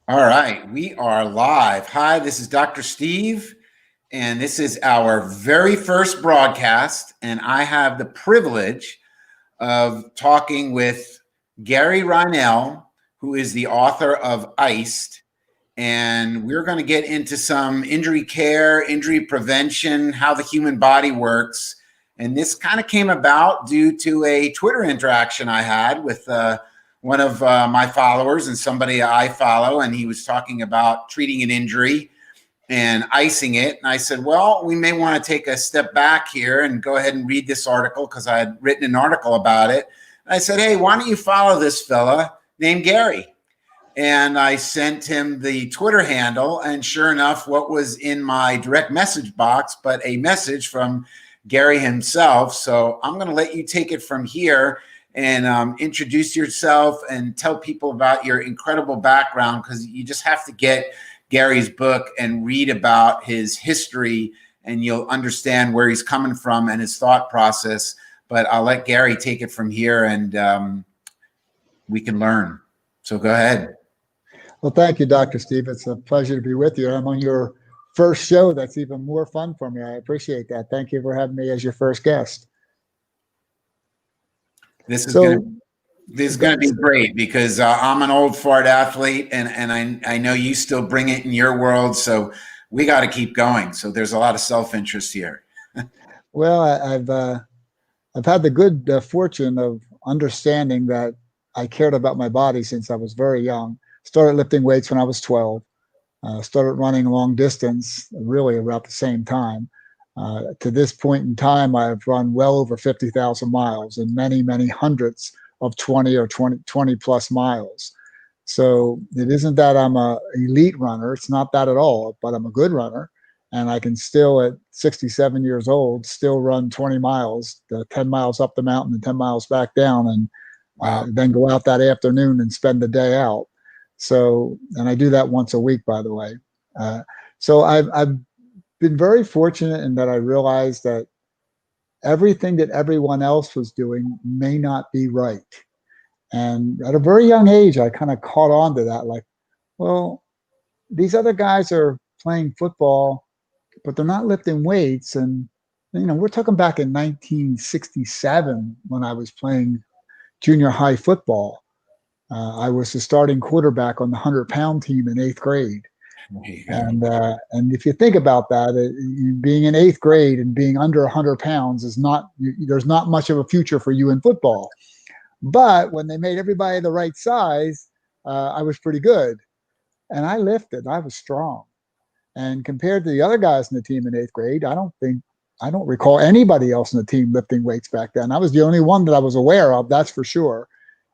All right, we are live. Hi, this is Dr. Steve, and this is our very first broadcast. And I have the privilege of talking with Gary Reinl, who is the author of Iced. And we're going to get into some injury care, injury prevention, how the human body works. And this kind of came about due to a Twitter interaction I had with one of my followers and somebody I follow, and he was talking about treating an injury and icing it. And I said, well, we may want to take a step back here and go ahead and read this article because I had written an article about it. And I said, hey, why don't you follow this fella named Gary? And I sent him the Twitter handle, and sure enough, what was in my direct message box but a message from Gary himself. So I'm going to let you take it from here and introduce yourself and tell people about your incredible background, because you just have to get Gary's book and read about his history, and you'll understand where he's coming from and his thought process. But I'll let Gary take it from here, and we can learn. So go ahead. Well, thank you, Dr. Steve. It's a pleasure to be with you. I'm on your first show. That's even more fun for me. I appreciate that. Thank you for having me as your first guest. This is going to be great because I'm an old fart athlete, and I know you still bring it in your world. So we got to keep going. So there's a lot of self-interest here. Well, I've had the good fortune of understanding that I cared about my body since I was very young. Started lifting weights when I was 12. Started running long distance really about the same time. To this point in time, I've run well over 50,000 miles and many, many hundreds of 20 or 20 plus miles. So it isn't that I'm an elite runner. It's not that at all, but I'm a good runner. And I can still, at 67 years old, still run 20 miles, 10 miles up the mountain and 10 miles back down, and then go out that afternoon and spend the day out. So, and I do that once a week, by the way. So I've been very fortunate in that I realized that everything that everyone else was doing may not be right. And at a very young age, I kind of caught on to that. Like, well, these other guys are playing football, but they're not lifting weights. And, we're talking back in 1967 when I was playing junior high football. I was the starting quarterback on the 100-pound team in 8th grade. And if you think about that, being in 8th grade and being under 100 pounds there's not much of a future for you in football. But when they made everybody the right size, I was pretty good. And I lifted. I was strong. And compared to the other guys in the team in 8th grade, I don't recall anybody else in the team lifting weights back then. I was the only one that I was aware of, that's for sure.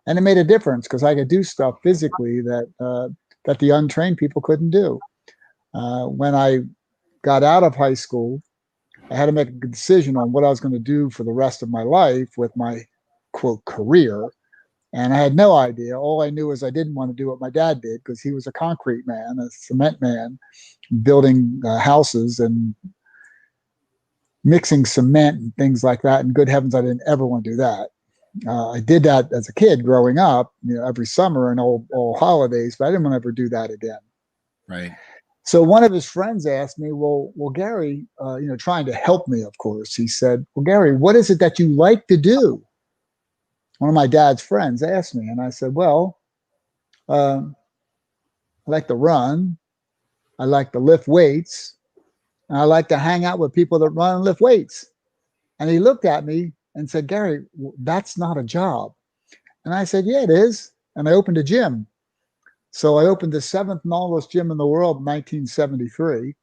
And it made a difference because I could do stuff physically that the untrained people couldn't do. When I got out of high school, I had to make a decision on what I was going to do for the rest of my life with my, quote, career. And I had no idea. All I knew is I didn't want to do what my dad did because he was a concrete man, a cement man, building houses and mixing cement and things like that. And good heavens, I didn't ever want to do that. I did that as a kid growing up, every summer and all holidays, but I didn't want to ever do that again. Right. So one of his friends asked me, well, Gary, trying to help me, of course, he said, well, Gary, what is it that you like to do? One of my dad's friends asked me, and I said, well, I like to run. I like to lift weights. And I like to hang out with people that run and lift weights. And he looked at me and said, Gary, that's not a job. And I said, yeah, it is. And I opened a gym. So I opened the 7th smallest gym in the world in 1973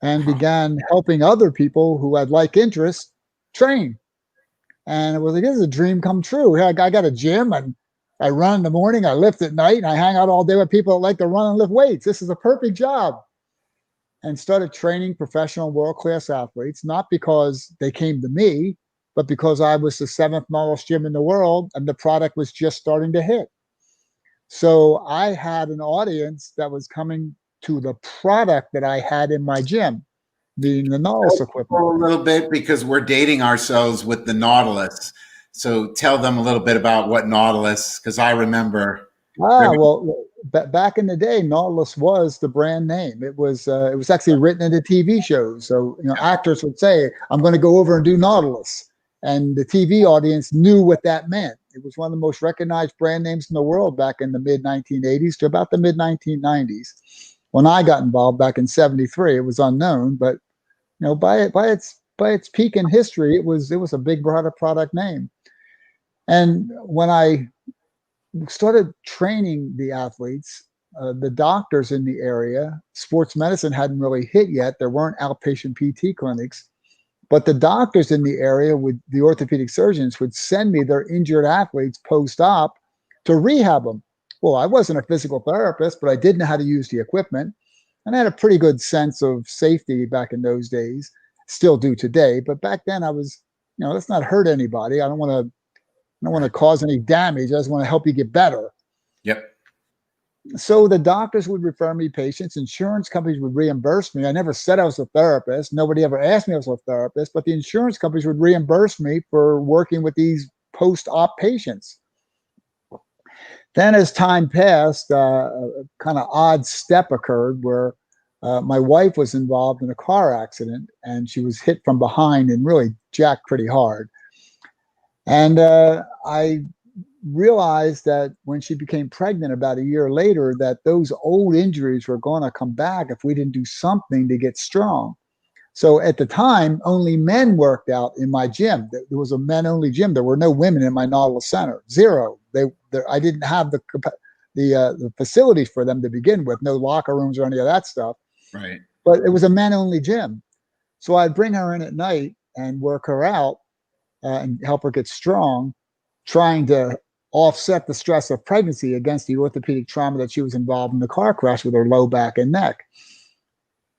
and began helping other people who had like interests train. And it was like, this is a dream come true. I got a gym and I run in the morning, I lift at night, and I hang out all day with people that like to run and lift weights. This is a perfect job. And started training professional world-class athletes, not because they came to me, but because I was the 7th smallest gym in the world and the product was just starting to hit. So I had an audience that was coming to the product that I had in my gym, being the Nautilus equipment. A little bit because we're dating ourselves with the Nautilus. So tell them a little bit about what Nautilus, because I remember Well, back in the day, Nautilus was the brand name. It was actually written into TV shows. So, actors would say, "I'm going to go over and do Nautilus," and the TV audience knew what that meant. It was one of the most recognized brand names in the world back in the mid 1980s to about the mid 1990s. When I got involved back in '73, it was unknown, but by its peak in history, it was a big product name. And when I started training the athletes, the doctors in the area, sports medicine hadn't really hit yet. There weren't outpatient PT clinics, but the doctors in the area, with the orthopedic surgeons, would send me their injured athletes post-op to rehab them. Well, I wasn't a physical therapist, but I did know how to use the equipment, and I had a pretty good sense of safety back in those days. Still do today, but back then I was, let's not hurt anybody. I don't want to cause any damage. I just want to help you get better. Yep. So the doctors would refer me patients. Insurance companies would reimburse me. I never said I was a therapist. Nobody ever asked me if I was a therapist, but the insurance companies would reimburse me for working with these post-op patients. Then as time passed, a kind of odd step occurred where my wife was involved in a car accident, and she was hit from behind and really jacked pretty hard. And I realized that when she became pregnant about a year later, that those old injuries were going to come back if we didn't do something to get strong. So at the time, only men worked out in my gym. There was a men-only gym. There were no women in my Nautilus Center. Zero. I didn't have the facilities for them to begin with. No locker rooms or any of that stuff. Right. But it was a men-only gym. So I'd bring her in at night and work her out and help her get strong, trying to offset the stress of pregnancy against the orthopedic trauma that she was involved in the car crash with her low back and neck.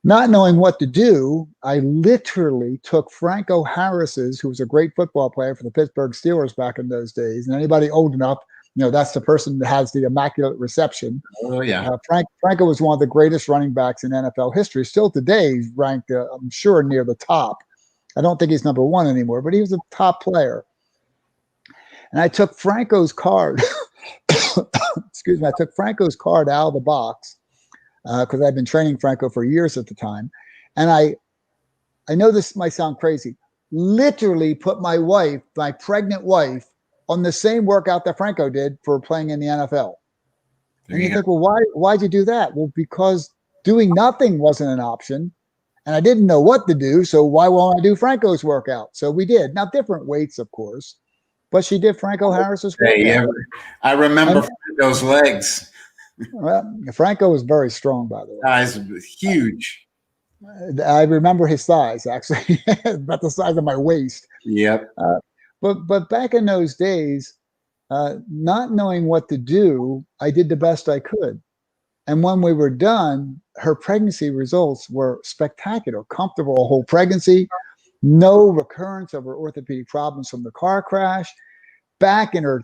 Not knowing what to do, I literally took Franco Harris's, who was a great football player for the Pittsburgh Steelers back in those days, and anybody old enough, that's the person that has the immaculate reception. Oh, yeah. Franco was one of the greatest running backs in NFL history. Still today, he's ranked, I'm sure, near the top. I don't think he's number one anymore, but he was a top player. And I took Franco's card. Excuse me. I took Franco's card out of the box because I'd been training Franco for years at the time. And I know this might sound crazy, literally put my pregnant wife, on the same workout that Franco did for playing in the NFL. And you think, well, why'd you do that? Well, because doing nothing wasn't an option. And I didn't know what to do, so why won't I do Franco's workout? So we did. Now, different weights, of course, but she did Franco Harris's workout. Yeah, I remember Franco's legs. Well, Franco was very strong, by the way. Guys, huge. I remember his thighs, actually, about the size of my waist. Yep. But back in those days, not knowing what to do, I did the best I could. And when we were done, her pregnancy results were spectacular. Comfortable whole pregnancy, no recurrence of her orthopedic problems from the car crash, back in her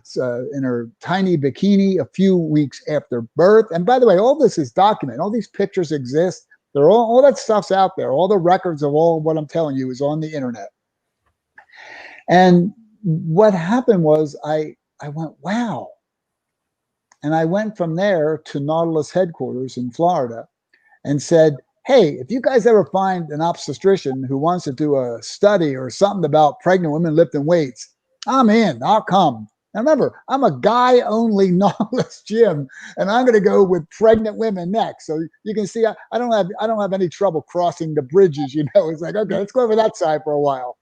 tiny bikini a few weeks after birth. And by the way, all this is documented. All these pictures exist. All that stuff's out there. All the records of all what I'm telling you is on the internet. And what happened was I went, wow. And I went from there to Nautilus headquarters in Florida and said, hey, if you guys ever find an obstetrician who wants to do a study or something about pregnant women lifting weights, I'm in. I'll come. Now remember, I'm a guy-only Nautilus gym, and I'm going to go with pregnant women next. So you can see I don't have any trouble crossing the bridges. It's like, okay, let's go over that side for a while.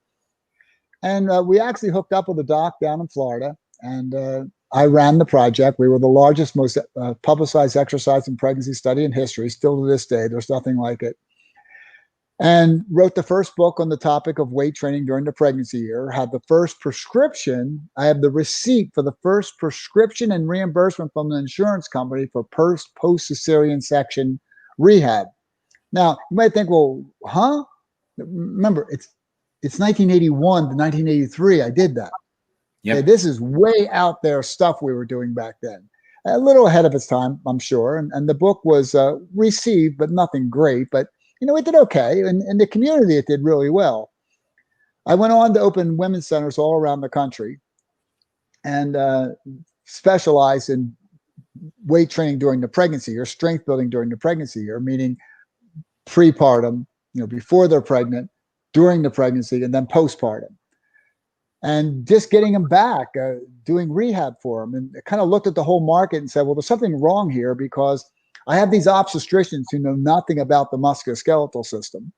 And we actually hooked up with a doc down in Florida, and I ran the project. We were the largest, most publicized exercise and pregnancy study in history. Still to this day, there's nothing like it. And wrote the first book on the topic of weight training during the pregnancy year. Had the first prescription. I have the receipt for the first prescription and reimbursement from the insurance company for post-cesarean section rehab. Now, you might think, well, huh? Remember, it's 1981 to 1983. I did that. Yep. Okay, this is way out there stuff we were doing back then. A little ahead of its time, I'm sure. And the book was received, but nothing great. But, it did okay. And in the community, it did really well. I went on to open women's centers all around the country and specialized in weight training during the pregnancy or strength building during the pregnancy, or meaning prepartum, before they're pregnant, during the pregnancy, and then postpartum. And just getting them back, doing rehab for them, and kind of looked at the whole market and said, well, there's something wrong here, because I have these obstetricians who know nothing about the musculoskeletal system.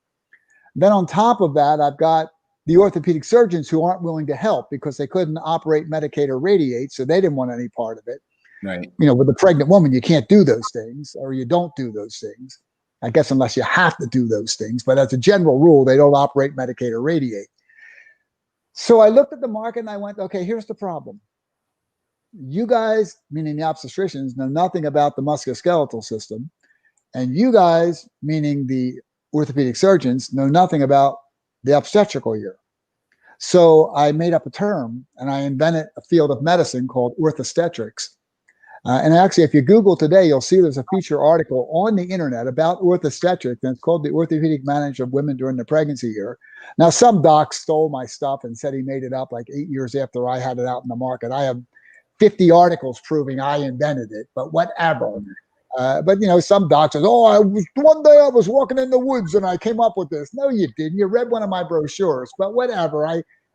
Then on top of that, I've got the orthopedic surgeons who aren't willing to help because they couldn't operate, medicate, or radiate, so they didn't want any part of it. Right. With a pregnant woman, you can't do those things, or you don't do those things, I guess, unless you have to do those things. But as a general rule, they don't operate, medicate, or radiate. So I looked at the market and I went, okay, here's the problem. You guys, meaning the obstetricians, know nothing about the musculoskeletal system. And you guys, meaning the orthopedic surgeons, know nothing about the obstetrical year. So I made up a term and I invented a field of medicine called orthostetrics. And actually, if you Google today, you'll see there's a feature article on the internet about orthostetrics, and it's called The Orthopedic Management of Women During the Pregnancy Year. Now, some doc stole my stuff and said he made it up like 8 years after I had it out in the market. I have 50 articles proving I invented it, but whatever. But some docs says, one day I was walking in the woods and I came up with this. No, you didn't. You read one of my brochures, but whatever.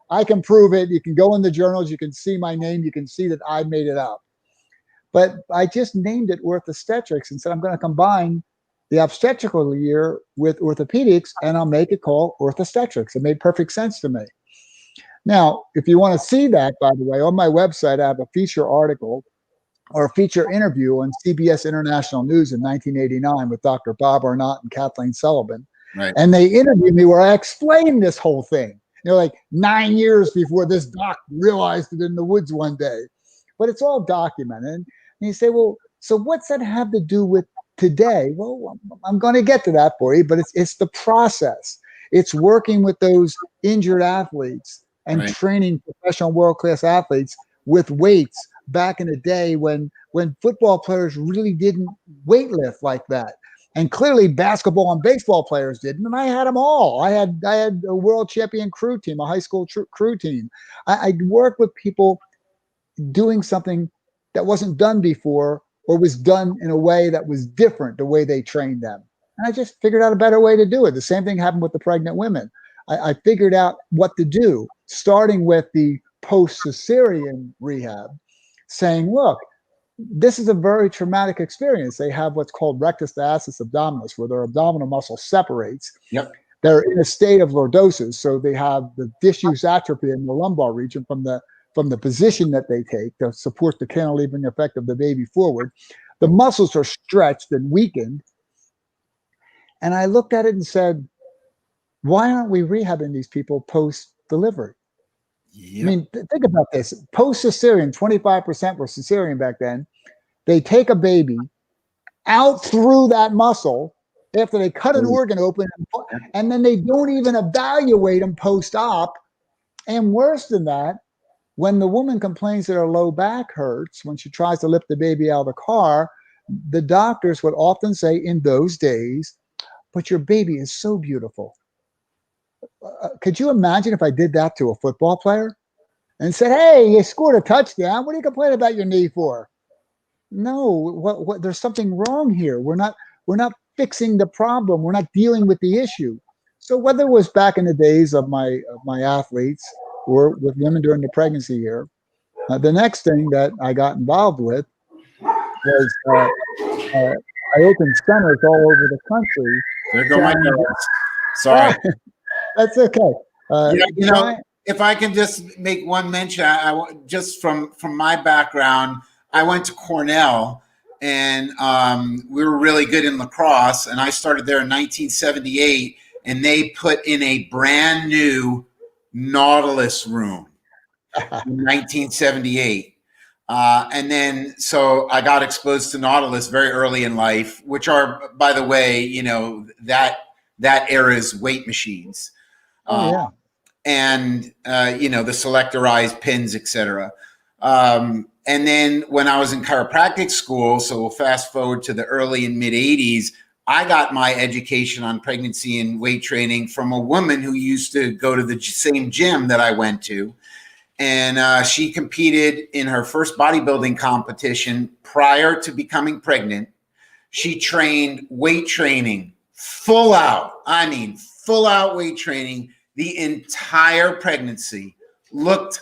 I can prove it. You can go in the journals. You can see my name. You can see that I made it up. But I just named it orthostetrics and said, I'm going to combine the obstetrical year with orthopedics, and I'll make it called orthostetrics. It made perfect sense to me. Now, if you want to see that, by the way, on my website, I have a feature article or a feature interview on CBS International News in 1989 with Dr. Bob Arnott and Kathleen Sullivan. Right. And they interviewed me where I explained this whole thing, like 9 years before this doc realized it in the woods one day. But it's all documented. And you say, well, so what's that have to do with today? Well, I'm going to get to that for you, but it's the process. It's working with those injured athletes and Right. training professional world-class athletes with weights back in the day when football players really didn't weightlift like that. And clearly basketball and baseball players didn't. And I had them all. I had a world champion crew team, a high school crew team. I worked with people doing something that wasn't done before, or was done in a way that was different, the way they trained them. And I just figured out a better way to do it. The same thing happened with the pregnant women. I figured out what to do, starting with the post-cesarean rehab, saying, look, this is a very traumatic experience. They have what's called rectus diastasis abdominis, where their abdominal muscle separates. Yep. They're in a state of lordosis, so they have the disuse atrophy in the lumbar region from the position that they take to support the cantilevering effect of the baby forward. The muscles are stretched and weakened. And I looked at it and said, why aren't we rehabbing these people post-delivery? Yep. I mean, think about this. Post-cesarean, 25% were cesarean back then. They take a baby out through that muscle after they cut an organ open, and then they don't even evaluate them post-op. And worse than that, when the woman complains that her low back hurts when she tries to lift the baby out of the car, the doctors would often say in those days, but your baby is so beautiful. Could you imagine if I did that to a football player and said, hey, you scored a touchdown. What are you complaining about your knee for? No, there's something wrong here. We're not fixing the problem. We're not dealing with the issue. So whether it was back in the days of my athletes or with women during the pregnancy year, the next thing that I got involved with was I opened centers all over the country. There go my notes. Sorry. That's okay. If I can just make one mention, I just from my background, I went to Cornell, and we were really good in lacrosse, and I started there in 1978, and they put in a brand new Nautilus room in 1978. And then, so I got exposed to Nautilus very early in life, which are, by the way, that era's weight machines. And, the selectorized pins, etc. And then when I was in chiropractic school, so we'll fast forward to the early and mid 80s, I got my education on pregnancy and weight training from a woman who used to go to the same gym that I went to. And she competed in her first bodybuilding competition prior to becoming pregnant. She trained weight training, full out. I mean, full out weight training the entire pregnancy. Looked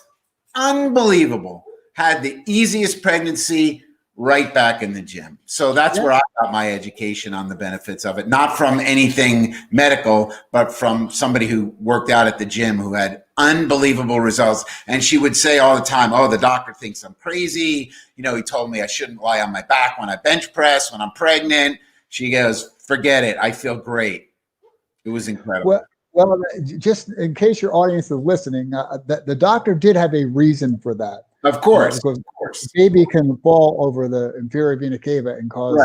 unbelievable. Had the easiest pregnancy, right back in the gym. So that's where I got my education on the benefits of it. Not from anything medical, but from somebody who worked out at the gym who had unbelievable results. And she would say all the time, oh, the doctor thinks I'm crazy. You know, he told me I shouldn't lie on my back when I bench press, when I'm pregnant. She goes, forget it. I feel great. It was incredible. Well, just in case your audience is listening, the doctor did have a reason for that. Of course, because baby can fall over the inferior vena cava and cause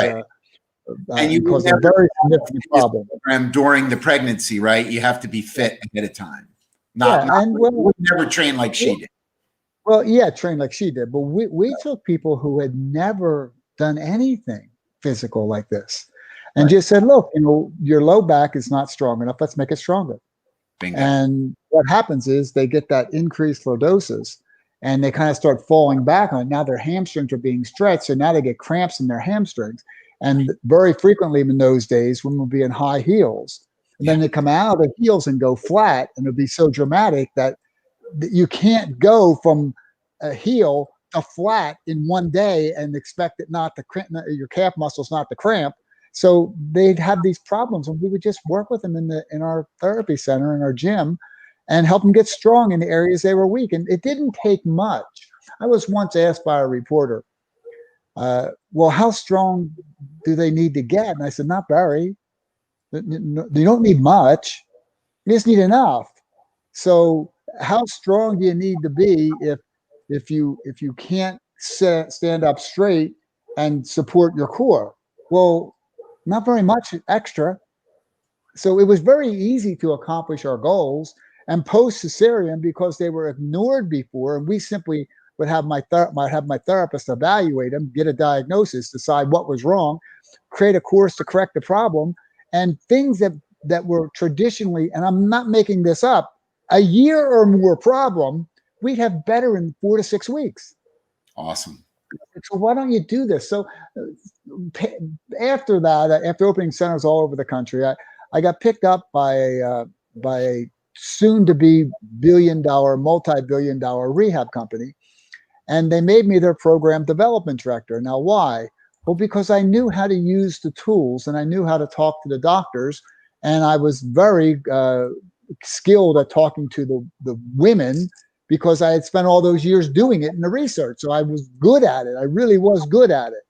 and you cause a very significant problem during the pregnancy, right? You have to be fit ahead of time. We never train like she did. Well, train like she did, but we took people who had never done anything physical like this, and just said, look, you know, your low back is not strong enough. Let's make it stronger. Bingo. And what happens is they get that increased lordosis. And they kind of start falling back on it. Now their hamstrings are being stretched, so now they get cramps in their hamstrings. And very frequently in those days, women will be in high heels. And then they come out of heels and go flat, and it'll be so dramatic that you can't go from a heel to flat in one day and expect it not to cramp, your calf muscles not to cramp. So they'd have these problems, and we would just work with them in our therapy center, in our gym, and help them get strong in the areas they were weak. And it didn't take much. I was once asked by a reporter, well, how strong do they need to get? And I said, not very. You don't need much. You just need enough. So how strong do you need to be if you can't stand up straight and support your core? Well, not very much extra. So it was very easy to accomplish our goals. And post-cesarean, because they were ignored before, and we simply would have my therapist evaluate them, get a diagnosis, decide what was wrong, create a course to correct the problem, and things that were traditionally, and I'm not making this up, a year or more problem, we'd have better in 4 to 6 weeks. Awesome. So why don't you do this? So after that, after opening centers all over the country, I got picked up by a soon-to-be multi-billion-dollar rehab company, and they made me their program development director. Now, why? Well, because I knew how to use the tools, and I knew how to talk to the doctors, and I was very skilled at talking to the women because I had spent all those years doing it in the research. So I was good at it. I really was good at it.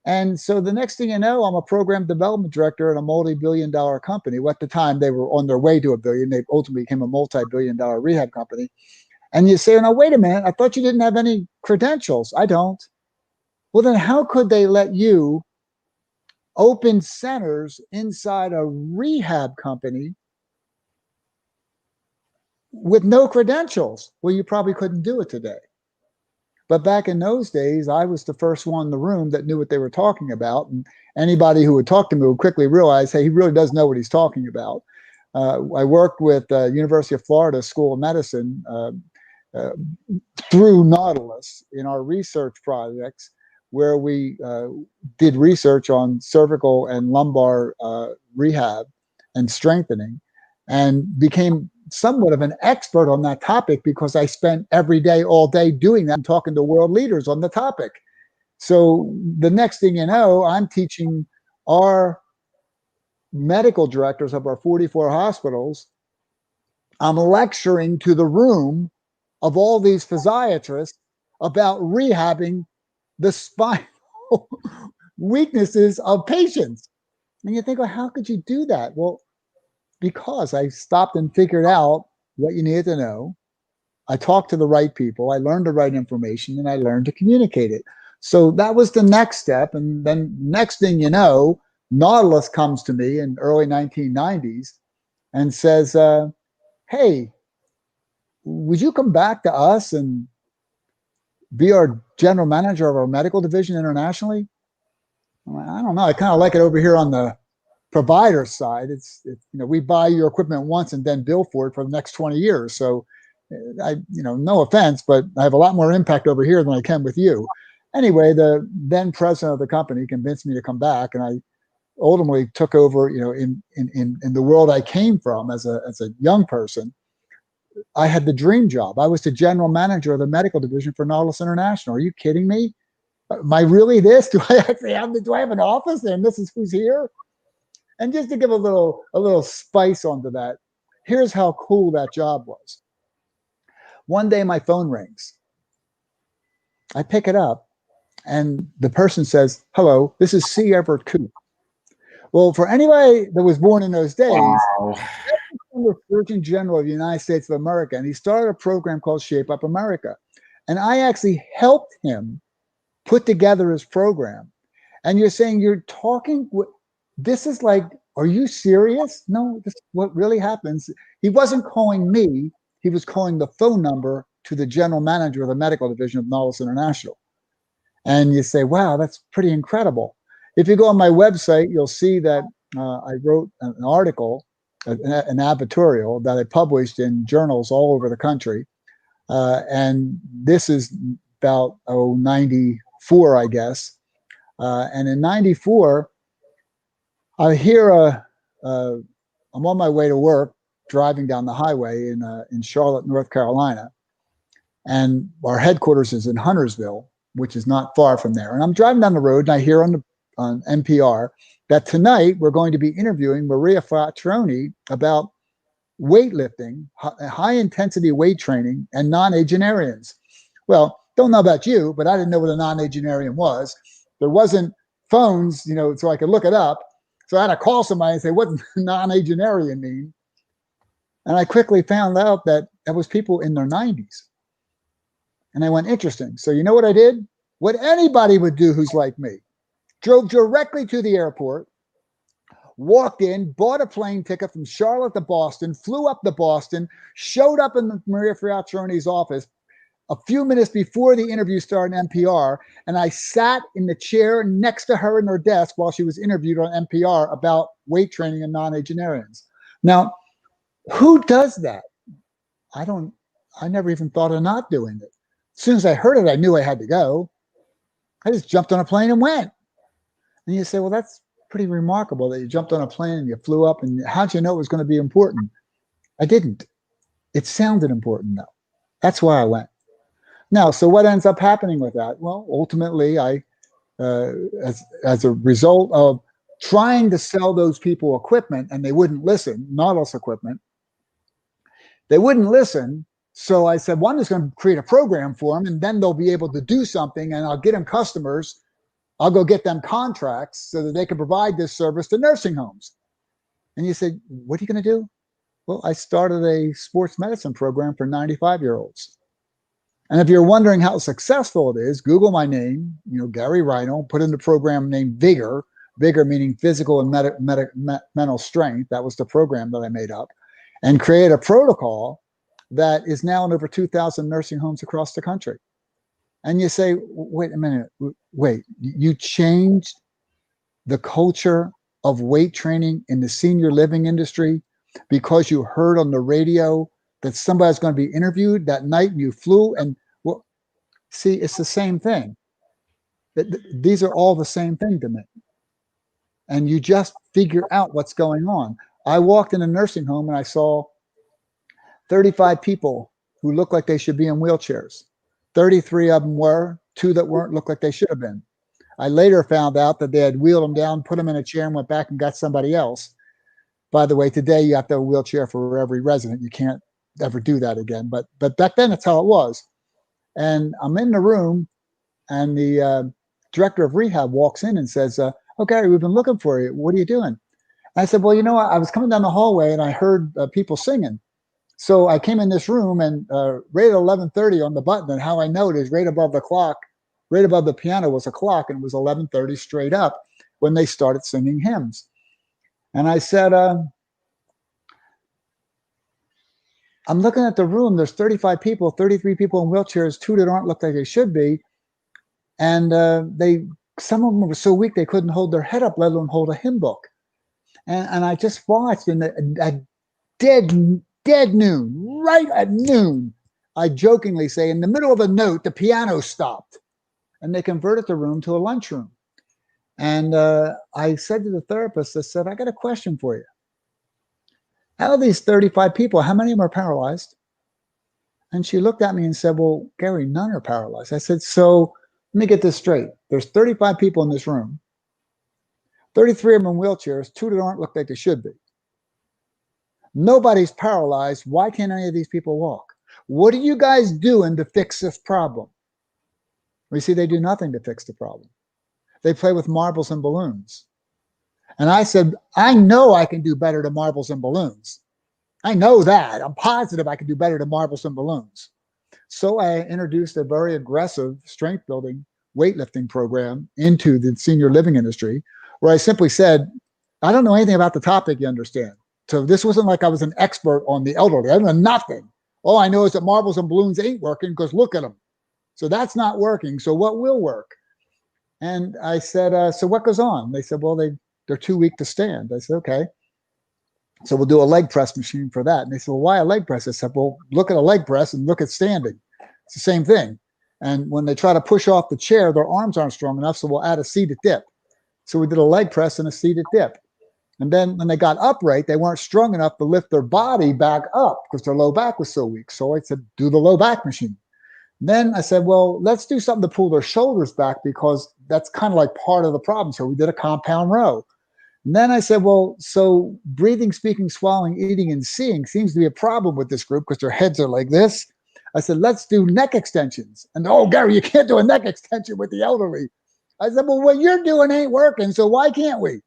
And so the next thing you know, I'm a program development director at a multi-billion-dollar company. Well, at the time, they were on their way to $1 billion. They ultimately became a multi-billion-dollar rehab company. And you say, now, wait a minute, I thought you didn't have any credentials. I don't. Well, then how could they let you open centers inside a rehab company with no credentials? Well, you probably couldn't do it today. But back in those days, I was the first one in the room that knew what they were talking about. And anybody who would talk to me would quickly realize, hey, he really does know what he's talking about. I worked with University of Florida School of Medicine through Nautilus in our research projects, where we did research on cervical and lumbar rehab and strengthening, and became somewhat of an expert on that topic because I spent every day, all day doing that and talking to world leaders on the topic. So the next thing you know, I'm teaching our medical directors of our 44 hospitals. I'm lecturing to the room of all these physiatrists about rehabbing the spinal weaknesses of patients. And you think, well, how could you do that? Well, because I stopped and figured out what you needed to know. I talked to the right people. I learned the right information, and I learned to communicate it. So that was the next step. And then next thing you know, Nautilus comes to me in early 1990s and says, hey, would you come back to us and be our general manager of our medical division internationally? I'm like, I don't know. I kind of like it over here on the provider side. It's we buy your equipment once and then bill for it for the next 20 years. So no offense, but I have a lot more impact over here than I can with you. Anyway, the then president of the company convinced me to come back, and I ultimately took over, in the world I came from as a young person. I had the dream job. I was the general manager of the medical division for Nautilus International. Are you kidding me? Am I really this? Do I actually do I have an office and this is who's here? And just to give a little spice onto that, here's how cool that job was. One day my phone rings. I pick it up and the person says, "Hello, this is C. Everett Koop." Well, for anybody that was born in those days, Wow. the Surgeon General of the United States of America, and he started a program called Shape Up America. And I actually helped him put together his program. And you're saying you're talking, this is like, are you serious? No, this is what really happens. He wasn't calling me, he was calling the phone number to the general manager of the medical division of Nautilus International. And you say, wow, that's pretty incredible. If you go on my website, you'll see that I wrote an article, an advertorial that I published in journals all over the country. And this is about 94, I guess. And in 94, I hear I'm on my way to work, driving down the highway in Charlotte, North Carolina. And our headquarters is in Huntersville, which is not far from there. And I'm driving down the road, and I hear on NPR that tonight we're going to be interviewing Maria Fratroni about weightlifting, high intensity weight training, and non-agenarians. Well, don't know about you, but I didn't know what a non-agenarian was. There wasn't phones, so I could look it up. So I had to call somebody and say, what does non-agenarian mean? And I quickly found out that was people in their 90s. And I went, interesting. So you know what I did? What anybody would do who's like me. Drove directly to the airport, walked in, bought a plane ticket from Charlotte to Boston, flew up to Boston, showed up in Maria Fratroni's office a few minutes before the interview started on NPR, and I sat in the chair next to her in her desk while she was interviewed on NPR about weight training and non-agenarians. Now, who does that? I never even thought of not doing it. As soon as I heard it, I knew I had to go. I just jumped on a plane and went. And you say, well, that's pretty remarkable that you jumped on a plane and you flew up, and how'd you know it was going to be important? I didn't. It sounded important, though. That's why I went. Now, so what ends up happening with that? Well, ultimately, I, as a result of trying to sell those people equipment, and they wouldn't listen, Nautilus equipment, they wouldn't listen. So I said, well, I'm just going to create a program for them, and then they'll be able to do something, and I'll get them customers. I'll go get them contracts so that they can provide this service to nursing homes. And you said, what are you going to do? Well, I started a sports medicine program for 95-year-olds. And if you're wondering how successful it is, Google my name, Gary Reinl, put in the program named Vigor meaning physical and mental strength. That was the program that I made up, and create a protocol that is now in over 2,000 nursing homes across the country. And you say, wait a minute, you changed the culture of weight training in the senior living industry because you heard on the radio that somebody's going to be interviewed that night and you flew. And well, see, it's the same thing. These are all the same thing to me. And you just figure out what's going on. I walked in a nursing home and I saw 35 people who looked like they should be in wheelchairs. 33 of them were, 2 that weren't looked like they should have been. I later found out that they had wheeled them down, put them in a chair, and went back and got somebody else. By the way, today you have to have a wheelchair for every resident. You can't ever do that again. But back then, that's how it was. And I'm in the room, and the director of rehab walks in and says, oh, Gary, we've been looking for you. What are you doing? And I said, well, I was coming down the hallway, and I heard people singing. So I came in this room, and right at 11:30 on the button, and how I know it is right above the clock, right above the piano was a clock, and it was 11:30 straight up when they started singing hymns. And I said, I'm looking at the room. There's 35 people, 33 people in wheelchairs, 2 that aren't look like they should be. And some of them were so weak they couldn't hold their head up, let alone hold a hymn book. And I just watched, and at dead noon, right at noon, I jokingly say, in the middle of a note, the piano stopped, and they converted the room to a lunchroom. And I said to the therapist, I said, I got a question for you. Out of these 35 people, how many of them are paralyzed? And she looked at me and said, well, Gary, none are paralyzed. I said, so let me get this straight. There's 35 people in this room, 33 of them in wheelchairs, 2 that aren't look like they should be. Nobody's paralyzed. Why can't any of these people walk? What are you guys doing to fix this problem? We see they do nothing to fix the problem. They play with marbles and balloons. And I said, I know I can do better than marbles and balloons. I know that. I'm positive I can do better than marbles and balloons. So I introduced a very aggressive strength building weightlifting program into the senior living industry, where I simply said, I don't know anything about the topic, you understand. So this wasn't like I was an expert on the elderly. I know nothing. All I know is that marbles and balloons ain't working because look at them. So that's not working. So what will work? And I said, so what goes on? They said, well, they're too weak to stand. I said, okay. So we'll do a leg press machine for that. And they said, well, why a leg press? I said, well, look at a leg press and look at standing. It's the same thing. And when they try to push off the chair, their arms aren't strong enough. So we'll add a seated dip. So we did a leg press and a seated dip. And then when they got upright, they weren't strong enough to lift their body back up because their low back was so weak. So I said, do the low back machine. Then I said, well, let's do something to pull their shoulders back because that's kind of like part of the problem. So we did a compound row. And then I said, well, so breathing, speaking, swallowing, eating, and seeing seems to be a problem with this group because their heads are like this. I said, let's do neck extensions. And oh, Gary, you can't do a neck extension with the elderly. I said, well, what you're doing ain't working, so why can't we?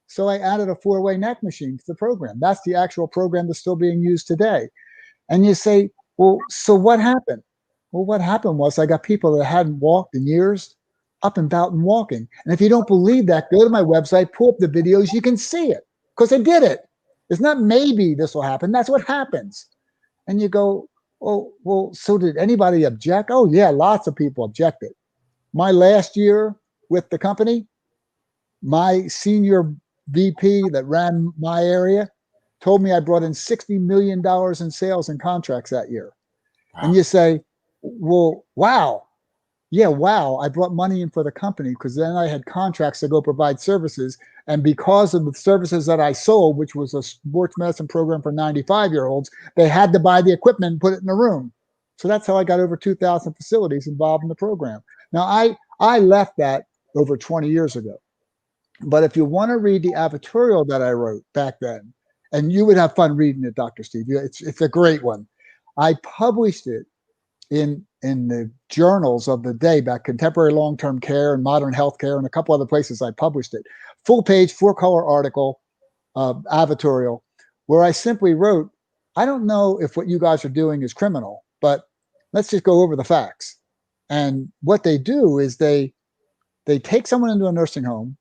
So I added a 4-way neck machine to the program. That's the actual program that's still being used today. And you say, well, so what happened? Well, what happened was I got people that hadn't walked in years up and about and walking. And if you don't believe that, go to my website, pull up the videos, you can see it because I did it. It's not maybe this will happen. That's what happens. And you go, oh, well, so did anybody object? Oh, yeah, lots of people objected. My last year with the company, my senior VP that ran my area told me I brought in $60 million in sales and contracts that year. Wow. And you say, well, wow. Yeah, wow. I brought money in for the company because then I had contracts to go provide services. And because of the services that I sold, which was a sports medicine program for 95-year-olds, they had to buy the equipment and put it in the room. So that's how I got over 2,000 facilities involved in the program. Now, I left that over 20 years ago. But if you want to read the advertorial that I wrote back then, and you would have fun reading it, Dr. Steve, it's a great one. I published it in the journals of the day about contemporary long-term care and modern healthcare and a couple other places. I published it. Full page, 4-color article, advertorial, where I simply wrote, I don't know if what you guys are doing is criminal, but let's just go over the facts. And what they do is they take someone into a nursing home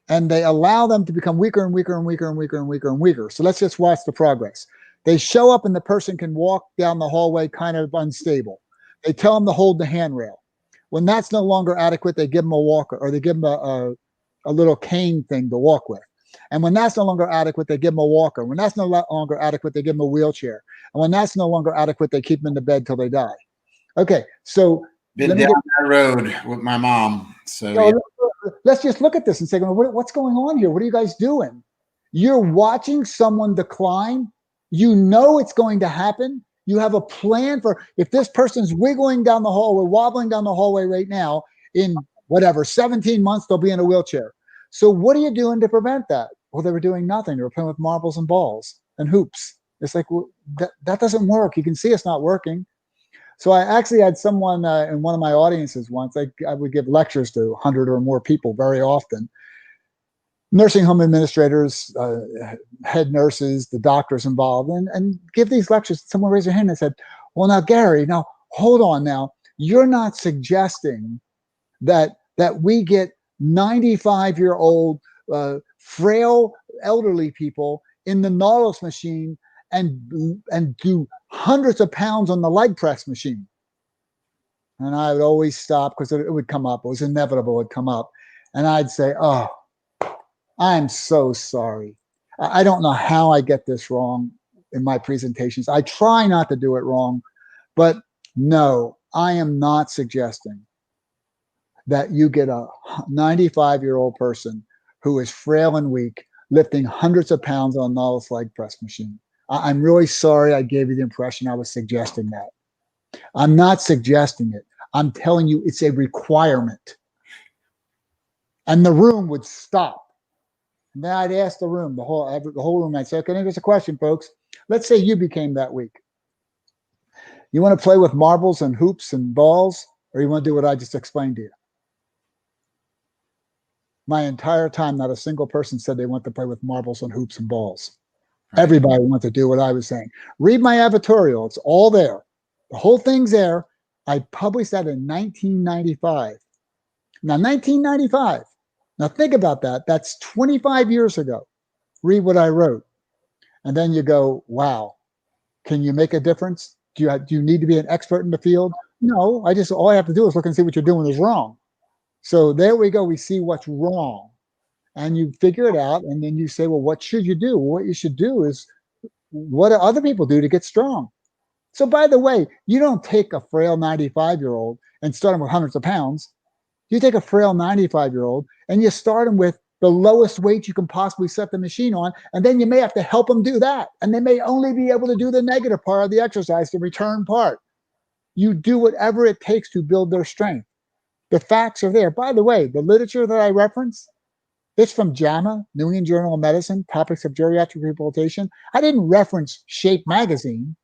and they allow them to become weaker and weaker and weaker and weaker and weaker and weaker. So let's just watch the progress. They show up and the person can walk down the hallway kind of unstable. They tell them to hold the handrail. When that's no longer adequate, they give them a walker or they give them a little cane thing to walk with. And when that's no longer adequate, they give them a walker. When that's no longer adequate, they give them a wheelchair. And when that's no longer adequate, they keep them in the bed till they die. Okay, so been down that road with my mom. So yeah. Let's just look at this and say, what's going on here? What are you guys doing? You're watching someone decline. You know it's going to happen. You have a plan for if this person's wiggling down the hallway, wobbling down the hallway right now, in whatever, 17 months, they'll be in a wheelchair. So what are you doing to prevent that? Well, they were doing nothing. They were playing with marbles and balls and hoops. It's like, well, that doesn't work. You can see it's not working. So I actually had someone in one of my audiences once. I would give lectures to 100 or more people very often. Nursing home administrators, head nurses, the doctors involved, and give these lectures. Someone raised their hand and said, well, now, Gary, now, hold on now. You're not suggesting that we get 95-year-old frail elderly people in the Nautilus machine and do hundreds of pounds on the leg press machine. And I would always stop because it would come up. It was inevitable. It would come up. And I'd say, oh, I'm so sorry. I don't know how I get this wrong in my presentations. I try not to do it wrong, But no, I am not suggesting that you get a 95-year-old person who is frail and weak lifting hundreds of pounds on a novice leg press machine. I'm really sorry I gave you the impression I was suggesting that. I'm not suggesting it. I'm telling you it's a requirement. And the room would stop. And then I'd ask the room, the whole room, I'd say, okay, here's a question, folks. Let's say you became that weak. You want to play with marbles and hoops and balls, or you want to do what I just explained to you? My entire time, not a single person said they want to play with marbles and hoops and balls. Right. Everybody wants to do what I was saying. Read my advertorial. It's all there. The whole thing's there. I published that in 1995. Now, 1995. Now, think about that. That's 25 years ago. Read what I wrote. And then you go, wow, can you make a difference? Do you need to be an expert in the field? No, all I have to do is look and see what you're doing is wrong. So there we go. We see what's wrong. And you figure it out. And then you say, well, what should you do? Well, what you should do is, what do other people do to get strong? So by the way, you don't take a frail 95-year-old and start them with hundreds of pounds. You take a frail 95-year-old and you start them with the lowest weight you can possibly set the machine on, and then you may have to help them do that. And they may only be able to do the negative part of the exercise, the return part. You do whatever it takes to build their strength. The facts are there. By the way, the literature that I reference, it's from JAMA, New England Journal of Medicine, Topics of Geriatric Rehabilitation. I didn't reference Shape magazine.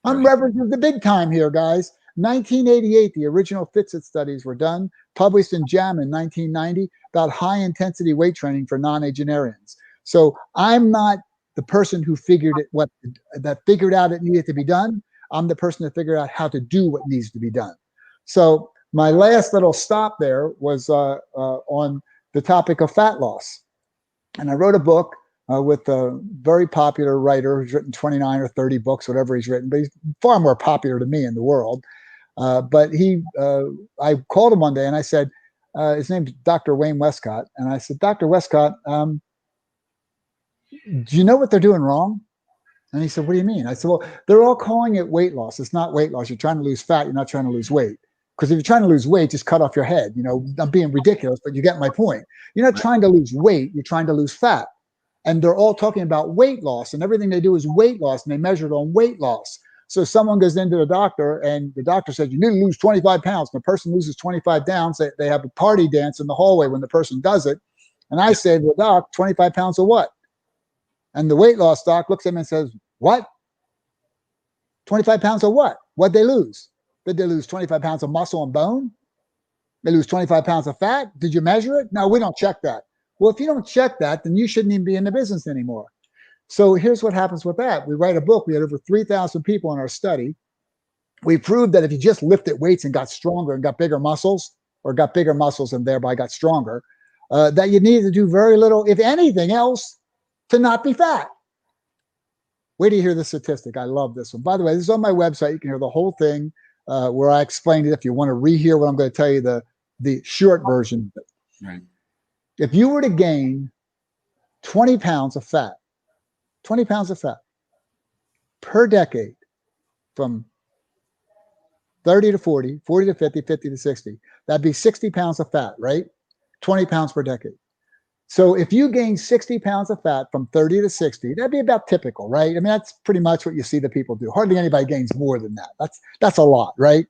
I'm referencing the big time here, guys. 1988, the original Fitsit studies were done, published in JAMA in 1990 about high-intensity weight training for nonagenarians. So I'm not the person who figured out it needed to be done. I'm the person that figured out how to do what needs to be done. So my last little stop there was on the topic of fat loss. And I wrote a book with a very popular writer who's written 29 or 30 books, whatever he's written, but he's far more popular to me in the world. But I called him one day and I said, his name's Dr. Wayne Westcott. And I said, Dr. Westcott, do you know what they're doing wrong? And he said, what do you mean? I said, well, they're all calling it weight loss. It's not weight loss. You're trying to lose fat. You're not trying to lose weight. Because if you're trying to lose weight, just cut off your head. You know, I'm being ridiculous, but you get my point. You're not trying to lose weight. You're trying to lose fat. And they're all talking about weight loss, and everything they do is weight loss, and they measure it on weight loss. So someone goes into the doctor, and the doctor says, you need to lose 25 pounds. And the person loses 25 pounds. They have a party dance in the hallway when the person does it. And I say, well, doc, 25 pounds of what? And the weight loss doc looks at him and says, what? 25 pounds of what? What'd they lose? Did they lose 25 pounds of muscle and bone? They lose 25 pounds of fat? Did you measure it? No, we don't check that. Well, if you don't check that, then you shouldn't even be in the business anymore. So here's what happens with that. We write a book. We had over 3,000 people in our study. We proved that if you just lifted weights and got stronger and got bigger muscles, or got bigger muscles and thereby got stronger, that you needed to do very little, if anything else, to not be fat. Wait till you hear the statistic. I love this one. By the way, this is on my website. You can hear the whole thing where I explained it. If you want to rehear what I'm going to tell you, the short version. Right. If you were to gain 20 pounds of fat, 20 pounds of fat per decade from 30 to 40, 40 to 50, 50 to 60, that'd be 60 pounds of fat, right? 20 pounds per decade. So if you gain 60 pounds of fat from 30 to 60, that'd be about typical, right? I mean, that's pretty much what you see the people do. Hardly anybody gains more than that. That's a lot, right?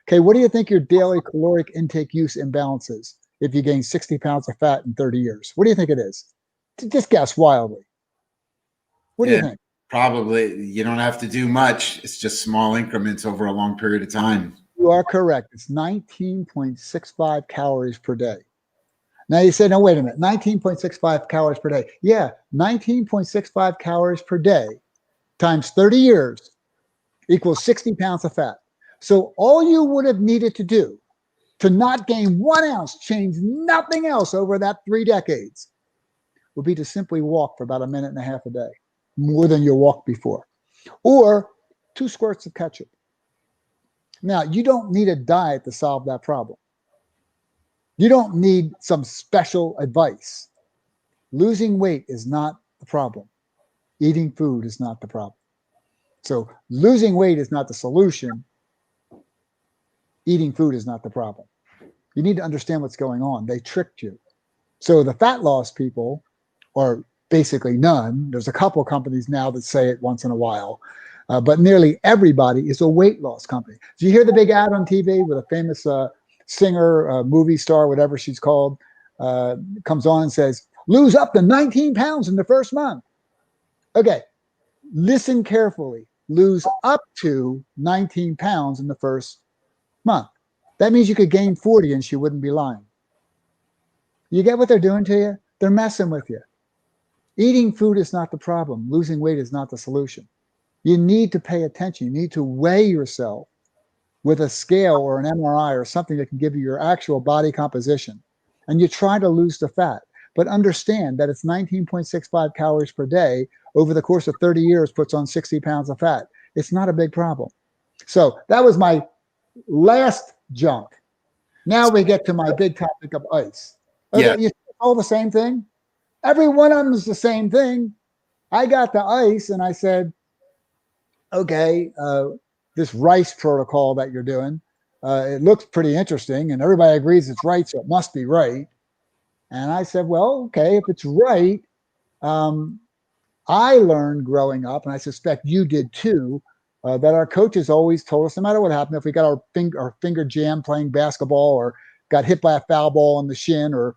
Okay, what do you think your daily caloric intake use imbalance is if you gain 60 pounds of fat in 30 years? What do you think it is? Just guess wildly. What do you think? Probably you don't have to do much. It's just small increments over a long period of time. You are correct. It's 19.65 calories per day. Now you say, no, wait a minute, 19.65 calories per day. Yeah, 19.65 calories per day times 30 years equals 60 pounds of fat. So all you would have needed to do to not gain 1 ounce, change nothing else over that 3 decades, would be to simply walk for about a minute and a half a day, more than you walked before, or 2 squirts of ketchup. Now, you don't need a diet to solve that problem. You don't need some special advice. Losing weight is not the problem. Eating food is not the problem. So losing weight is not the solution. Eating food is not the problem. You need to understand what's going on. They tricked you. So the fat loss people, or basically none, there's a couple of companies now that say it once in a while, but nearly everybody is a weight loss company. Do you hear the big ad on TV with a famous singer, movie star, whatever she's called, comes on and says, lose up to 19 pounds in the first month? Okay, listen carefully. Lose up to 19 pounds in the first month. That means you could gain 40 and she wouldn't be lying. You get what they're doing to you? They're messing with you. Eating food is not the problem. Losing weight is not the solution. You need to pay attention. You need to weigh yourself with a scale or an MRI or something that can give you your actual body composition. And you try to lose the fat, but understand that it's 19.65 calories per day over the course of 30 years puts on 60 pounds of fat. It's not a big problem. So that was my last jump. Now we get to my big topic of ice. Okay, Yeah. you all the same thing? Every one of them is the same thing. I got the ice and I said, okay, this RICE protocol that you're doing, it looks pretty interesting and everybody agrees it's right, so it must be right. And I said, well, okay, if it's right, I learned growing up, and I suspect you did too, that our coaches always told us, no matter what happened, if we got our finger jammed playing basketball or got hit by a foul ball on the shin or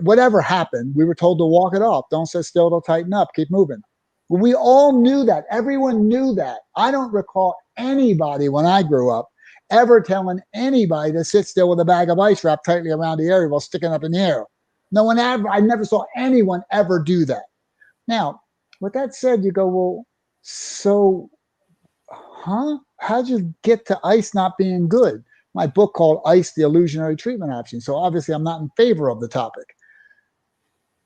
whatever happened, we were told to walk it off. Don't sit still, it'll tighten up, keep moving. We all knew that. Everyone knew that. I don't recall anybody when I grew up ever telling anybody to sit still with a bag of ice wrapped tightly around the area while sticking up in the air. No one ever, I never saw anyone ever do that. Now, with that said, you go, well, so, how'd you get to ice not being good? My book called Ice, the Illusionary Treatment Option. So obviously I'm not in favor of the topic.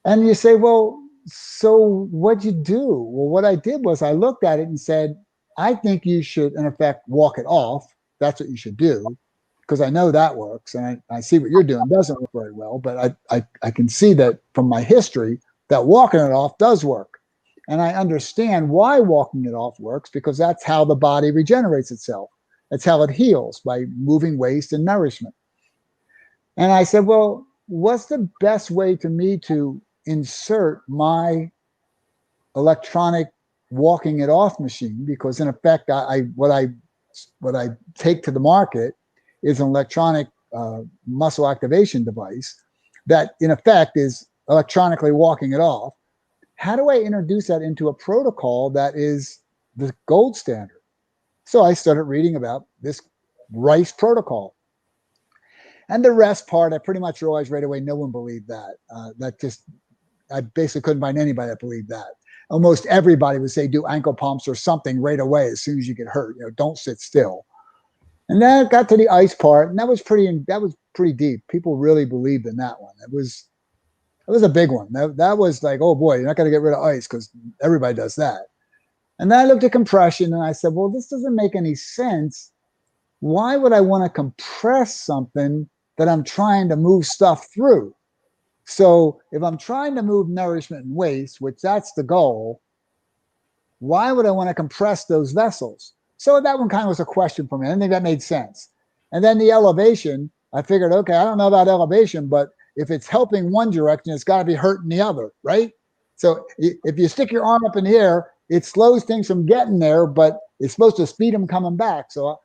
And you say, well, so what'd you do? Well, what I did was I looked at it and said, I think you should, in effect, walk it off. That's what you should do, because I know that works. And I see what you're doing doesn't work very well, but I can see that from my history that walking it off does work. And I understand why walking it off works, because that's how the body regenerates itself. That's how it heals, by moving waste and nourishment. And I said, well, what's the best way to me to insert my electronic walking it off machine? Because in effect, what I take to the market is an electronic muscle activation device that in effect is electronically walking it off. How do I introduce that into a protocol that is the gold standard? So I started reading about this RICE protocol. And the rest part, I pretty much realized right away, no one believed that. I basically couldn't find anybody that believed that. Almost everybody would say do ankle pumps or something right away as soon as you get hurt. Don't sit still. And then it got to the ice part, and that was pretty deep. People really believed in that one. It was a big one. That was like, oh boy, you're not going to get rid of ice because everybody does that. And then I looked at compression and I said, well, this doesn't make any sense. Why would I want to compress something that I'm trying to move stuff through? So if I'm trying to move nourishment and waste, which that's the goal, why would I want to compress those vessels? So that one kind of was a question for me. I didn't think that made sense. And then the elevation, I figured, okay, I don't know about elevation, but if it's helping one direction, it's got to be hurting the other, right? So if you stick your arm up in the air, it slows things from getting there, but it's supposed to speed them coming back. So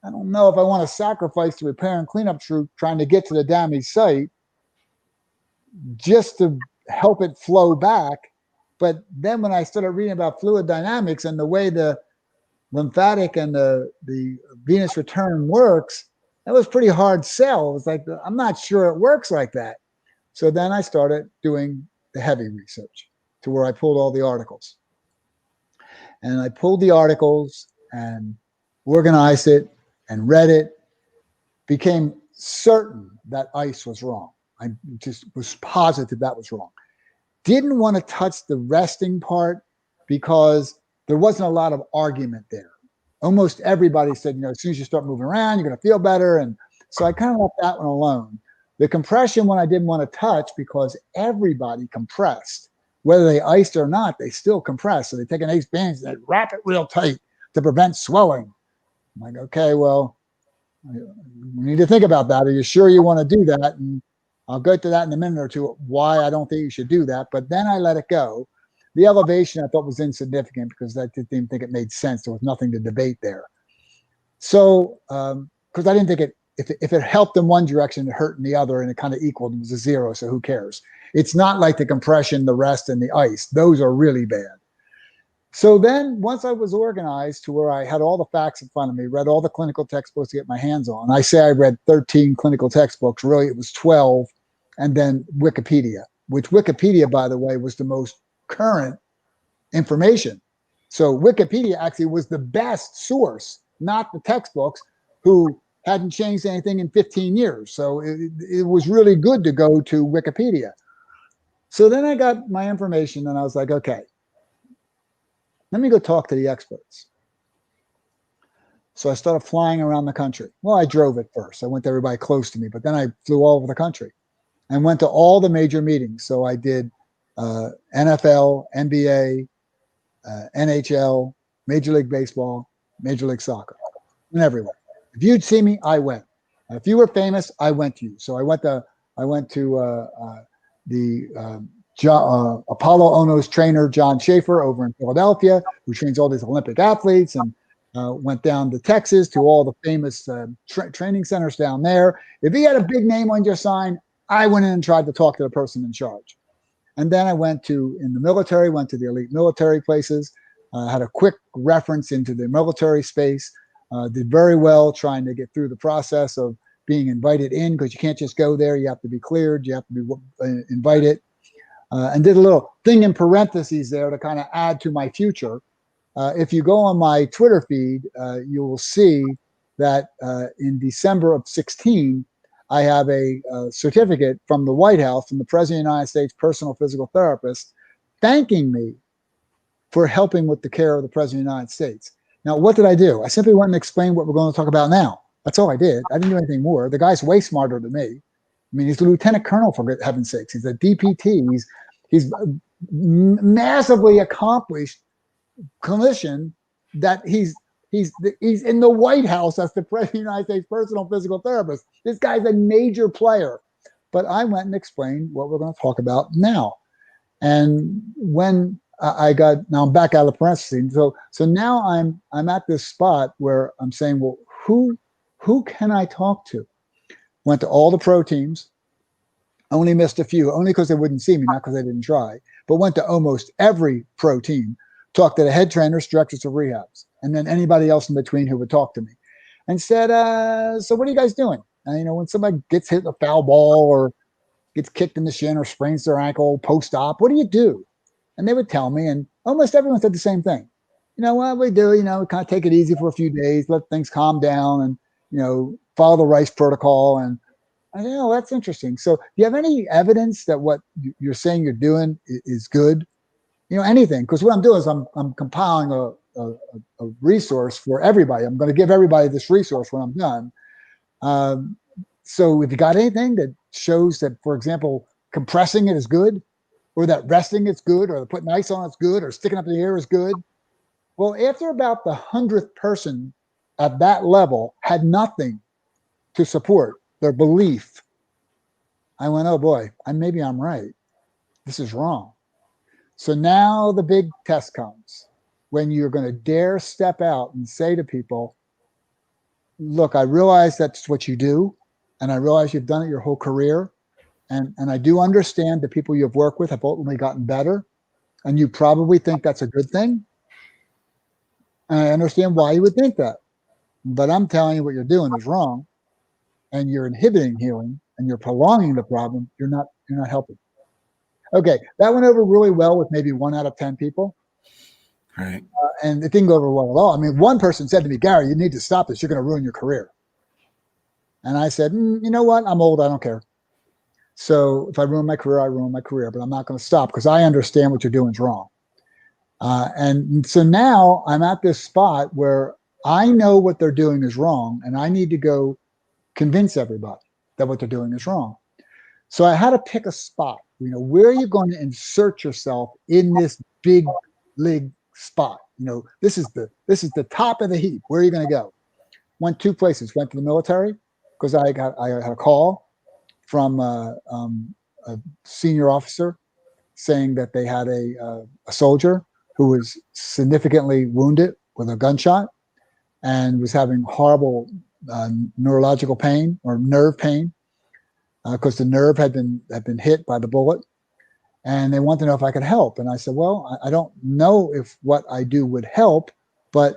I don't know if I want to sacrifice the repair and cleanup troop trying to get to the damaged site just to help it flow back. But then when I started reading about fluid dynamics and the way the lymphatic and the venous return works, that was pretty hard sell. It was like, I'm not sure it works like that. So then I started doing the heavy research to where I pulled all the articles. And I pulled the articles and organized it and read it, became certain that ice was wrong. I just was positive that was wrong. Didn't want to touch the resting part because there wasn't a lot of argument there. Almost everybody said, as soon as you start moving around, you're going to feel better. And so I kind of left that one alone. The compression one I didn't want to touch because everybody compressed. Whether they iced or not, they still compress. So they take an ace bandage and they wrap it real tight to prevent swelling. I'm like, okay, well, You need to think about that. Are you sure you want to do that? And I'll go to that in a minute or two, why I don't think you should do that. But then I let it go. The elevation I thought was insignificant because I didn't even think it made sense. There was nothing to debate there. So, because I didn't think if it helped in one direction, it hurt in the other, and it kind of equaled, it was a zero. So who cares? It's not like the compression, the rest, and the ice. Those are really bad. So then once I was organized to where I had all the facts in front of me, read all the clinical textbooks to get my hands on. I say I read 13 clinical textbooks. Really, it was 12. And then Wikipedia, which Wikipedia, by the way, was the most current information. So Wikipedia actually was the best source, not the textbooks, who hadn't changed anything in 15 years. So it was really good to go to Wikipedia. So then I got my information and I was like, okay, let me go talk to the experts. So I started flying around the country. Well, I drove at first. I went to everybody close to me, but then I flew all over the country and went to all the major meetings. So I did NFL, NBA, NHL, Major League Baseball, Major League Soccer, and everywhere. If you'd see me, I went. If you were famous, I went to you. So I went to the Apollo Ono's trainer, John Schaefer, over in Philadelphia, who trains all these Olympic athletes, and went down to Texas to all the famous training centers down there. If he had a big name on your sign, I went in and tried to talk to the person in charge. And then I went to, in the military, went to the elite military places, had a quick reference into the military space, did very well trying to get through the process of being invited in, because you can't just go there. You have to be cleared. You have to be invited. And did a little thing in parentheses there to kind of add to my future. If you go on my Twitter feed, you will see that in December of 16, I have a certificate from the White House, from the President of the United States personal physical therapist, thanking me for helping with the care of the President of the United States. Now, what did I do? I simply went and explained what we're going to talk about now. That's all I did. I didn't do anything more. The guy's way smarter than me. I mean, he's a lieutenant colonel, for heaven's sakes. He's a DPT. He's massively accomplished clinician that he's in the White House as the President of the United States personal physical therapist. This guy's a major player. But I went and explained what we're going to talk about now. And when now I'm back out of the parentheses. So now I'm at this spot where I'm saying, well, who can I talk to? Went to all the pro teams, only missed a few, only because they wouldn't see me, not because they didn't try, but went to almost every pro team, talked to the head trainers, directors of rehabs, and then anybody else in between who would talk to me, and said, so what are you guys doing? And, when somebody gets hit a foul ball or gets kicked in the shin or sprains their ankle post-op, what do you do? And they would tell me, and almost everyone said the same thing. What we do, we kind of take it easy for a few days, let things calm down, and, follow the R.I.C.E protocol. And I said, that's interesting. So do you have any evidence that what you're saying you're doing is good? Anything. Because what I'm doing is I'm compiling a resource for everybody. I'm going to give everybody this resource when I'm done. So if you got anything that shows that, for example, compressing it is good, or that resting it's good, or putting ice on it's good, or sticking up in the air is good. Well, after about the 100th person at that level had nothing to support their belief, I went, oh boy, maybe I'm right. This is wrong. So now the big test comes when you're going to dare step out and say to people, look, I realize that's what you do, and I realize you've done it your whole career. And I do understand the people you've worked with have ultimately gotten better, and you probably think that's a good thing. And I understand why you would think that. But I'm telling you what you're doing is wrong, and you're inhibiting healing, and you're prolonging the problem. You're not helping. Okay, that went over really well with maybe 1 out of 10 people. Right. And it didn't go over well at all. I mean, one person said to me, Gary, you need to stop this. You're going to ruin your career. And I said, you know what? I'm old. I don't care. So if I ruin my career, I ruin my career. But I'm not going to stop because I understand what you're doing is wrong. And so now I'm at this spot where I know what they're doing is wrong, and I need to go convince everybody that what they're doing is wrong. So I had to pick a spot. Where are you going to insert yourself in this big league spot? This is the top of the heap. Where are you going to go? Went two places. Went to the military because I had a call from a senior officer saying that they had a soldier who was significantly wounded with a gunshot and was having horrible neurological pain or nerve pain because the nerve had been hit by the bullet, and they wanted to know if I could help. And I said, well, I don't know if what I do would help, but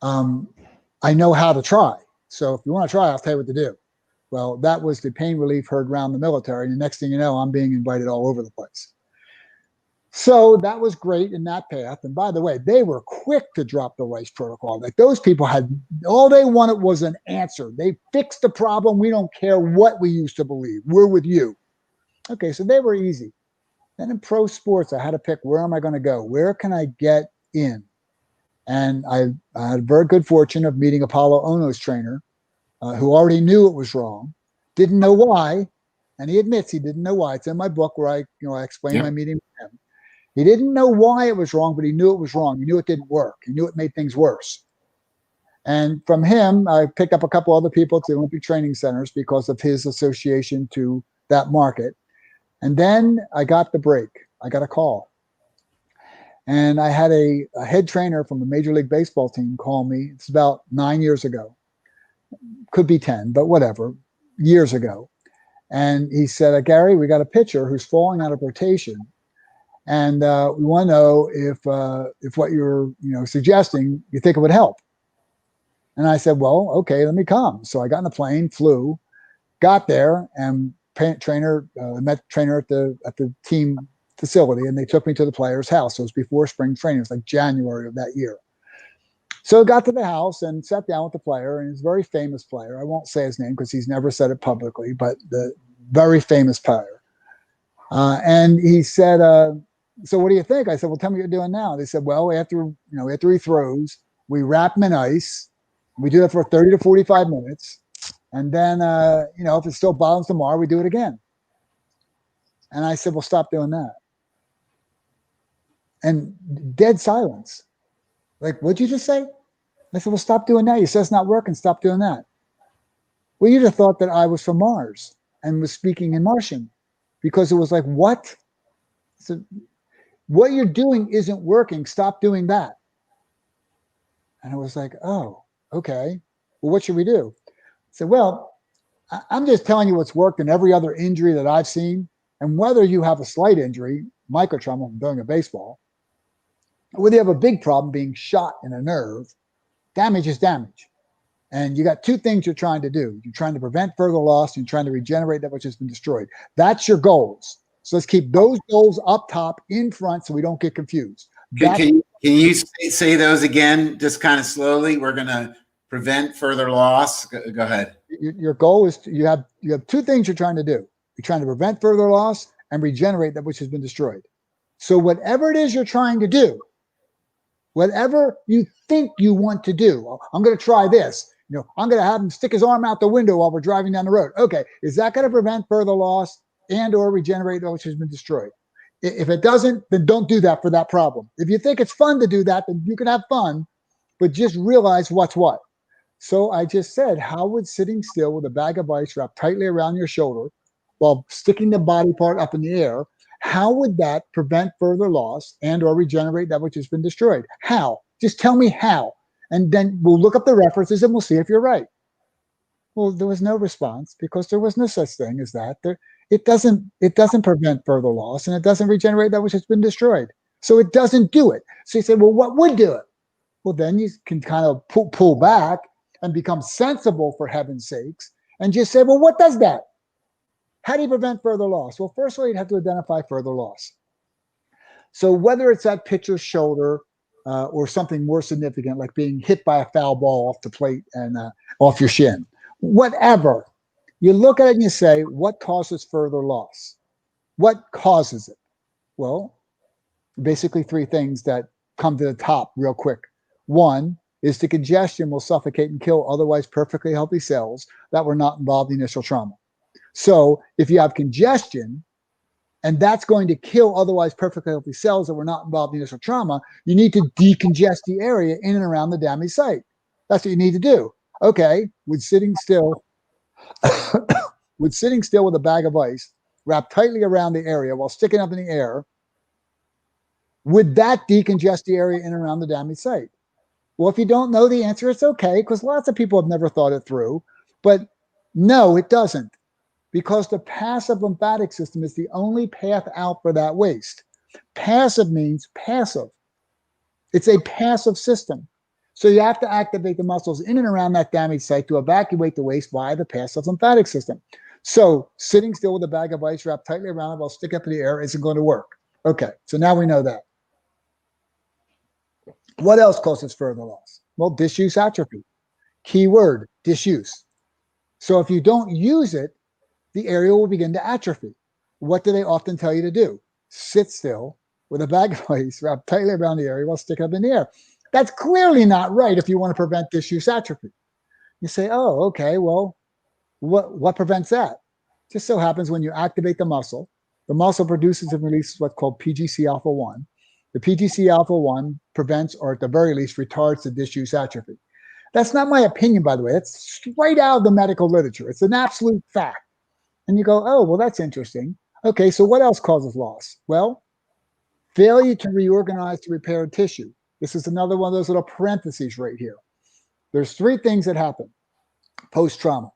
I know how to try. So if you want to try, I'll tell you what to do. Well, that was the pain relief heard around the military. And the next thing you know, I'm being invited all over the place. So that was great in that path. And by the way, they were quick to drop the R.I.C.E protocol. Like those people had, all they wanted was an answer. They fixed the problem. We don't care what we used to believe. We're with you. Okay, so they were easy. Then in pro sports, I had to pick, where am I going to go? Where can I get in? And I had a very good fortune of meeting Apollo Ono's trainer, who already knew it was wrong, didn't know why, and he admits he didn't know why. It's in my book where I explain my meeting with him. He didn't know why it was wrong, but he knew it was wrong. He knew it didn't work. He knew it made things worse. And from him, I picked up a couple other people to the Olympic training centers because of his association to that market. And then I got the break. I got a call. And I had a head trainer from the Major League Baseball team call me. It's about 9 years ago. Could be 10, but whatever, years ago. And he said, Gary, we got a pitcher who's falling out of rotation. And we want to know if what you're suggesting, you think it would help. And I said, well, okay, let me come. So I got in the plane, flew, got there, and met trainer at the team facility, and they took me to the player's house. So it was before spring training. It was like January of that year. So I got to the house and sat down with the player, and he's a very famous player. I won't say his name because he's never said it publicly, but the very famous player. And he said, so what do you think? I said, well, tell me what you're doing now. They said, well, after he throws, we wrap him in ice. We do that for 30 to 45 minutes. And then, if it still bothers tomorrow, we do it again. And I said, well, stop doing that. And dead silence. Like, what'd you just say? I said, well, stop doing that. You said it's not working. Stop doing that. Well, you'd have thought that I was from Mars and was speaking in Martian, because it was like, what? So, what you're doing isn't working. Stop doing that. And I was like, oh, okay. Well, what should we do? I said, well, I'm just telling you what's worked in every other injury that I've seen. And whether you have a slight injury, microtrauma from doing a baseball, or whether you have a big problem being shot in a nerve, damage is damage. And you got two things you're trying to do. You're trying to prevent further loss, and you're trying to regenerate that which has been destroyed. That's your goals. So let's keep those goals up top in front so we don't get confused. Can you say those again, just kind of slowly? We're going to prevent further loss. Go ahead. Your goal is you have two things you're trying to do. You're trying to prevent further loss and regenerate that which has been destroyed. So whatever it is you're trying to do, whatever you think you want to do, I'm going to try this. I'm going to have him stick his arm out the window while we're driving down the road. Okay, is that going to prevent further loss and or regenerate that which has been destroyed? If it doesn't, then don't do that for that problem. If you think it's fun to do that, then you can have fun, but just realize what's what. So I just said, how would sitting still with a bag of ice wrapped tightly around your shoulder while sticking the body part up in the air, how would that prevent further loss and or regenerate that which has been destroyed? How? Just tell me how. And then we'll look up the references and we'll see if you're right. Well, there was no response because there was no such thing as that. It doesn't prevent further loss, and it doesn't regenerate that which has been destroyed. So it doesn't do it. So you say, well, what would do it? Well, then you can kind of pull back and become sensible, for heaven's sakes, and just say, well, what does that? How do you prevent further loss? Well, first of all, you'd have to identify further loss. So whether it's that pitcher's shoulder or something more significant, like being hit by a foul ball off the plate and off your shin, whatever, you look at it and you say, what causes further loss? What causes it? Well, basically three things that come to the top real quick. One is the congestion will suffocate and kill otherwise perfectly healthy cells that were not involved in the initial trauma. So if you have congestion, and that's going to kill otherwise perfectly healthy cells that were not involved in the initial trauma, you need to decongest the area in and around the damaged site. That's what you need to do. Okay, would sitting still, would sitting still with a bag of ice wrapped tightly around the area while sticking up in the air, would that decongest the area in and around the damaged site? Well, if you don't know the answer, it's okay, because lots of people have never thought it through. But no, it doesn't, because the passive lymphatic system is the only path out for that waste. Passive means passive. It's a passive system. So you have to activate the muscles in and around that damaged site to evacuate the waste via the passive lymphatic system. So sitting still with a bag of ice wrapped tightly around it while stick up in the air isn't going to work. Okay, so now we know that. What else causes further loss? Well, disuse atrophy. Key word, disuse. So if you don't use it, the area will begin to atrophy. What do they often tell you to do? Sit still with a bag of ice wrapped tightly around the area while stick up in the air. That's clearly not right if you want to prevent disuse atrophy. You say, oh, okay, well, what prevents that? Just so happens when you activate the muscle produces and releases what's called PGC alpha 1. The PGC alpha 1 prevents, or at the very least, retards the disuse atrophy. That's not my opinion, by the way. It's straight out of the medical literature. It's an absolute fact. And you go, oh, well, that's interesting. Okay, so what else causes loss? Well, failure to reorganize to repair tissue. This is another one of those little parentheses right here. There's three things that happen post-trauma: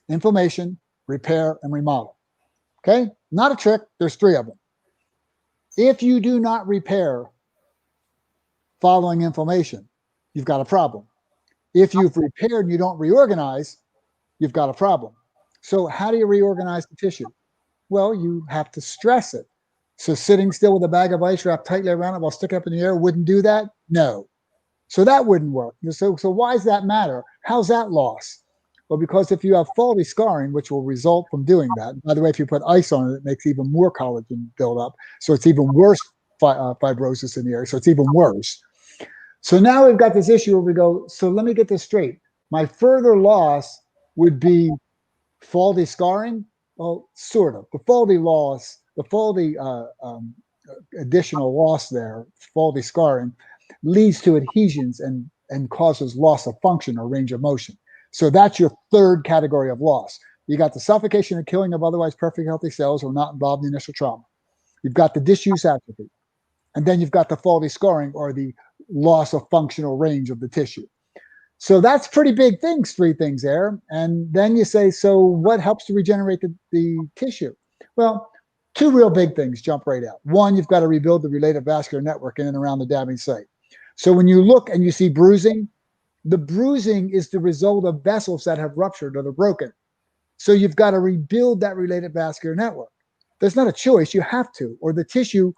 inflammation, repair, and remodel. Okay, not a trick. There's three of them. If you do not repair following inflammation, you've got a problem. If you've repaired and you don't reorganize, you've got a problem. So how do you reorganize the tissue? Well, you have to stress it. So sitting still with a bag of ice wrapped tightly around it while sticking up in the air wouldn't do that? No. So that wouldn't work. So why does that matter? How's that loss? Well, because if you have faulty scarring, which will result from doing that, by the way, if you put ice on it, it makes even more collagen build up. So it's even worse fibrosis in the area. So it's even worse. So now we've got this issue where we go, so let me get this straight. My further loss would be faulty scarring? Well, sort of. The faulty loss, the faulty additional loss there, faulty scarring, leads to adhesions and causes loss of function or range of motion. So that's your third category of loss. You got the suffocation and killing of otherwise perfect healthy cells who are not involved in the initial trauma. You've got the disuse atrophy. And then you've got the faulty scarring or the loss of functional range of the tissue. So that's pretty big things, three things there. And then you say, so what helps to regenerate the tissue? Well, two real big things jump right out. One, you've got to rebuild the related vascular network in and around the damaged site. So when you look and you see bruising, the bruising is the result of vessels that have ruptured or they're broken. So you've got to rebuild that related vascular network. There's not a choice. You have to, or the tissue,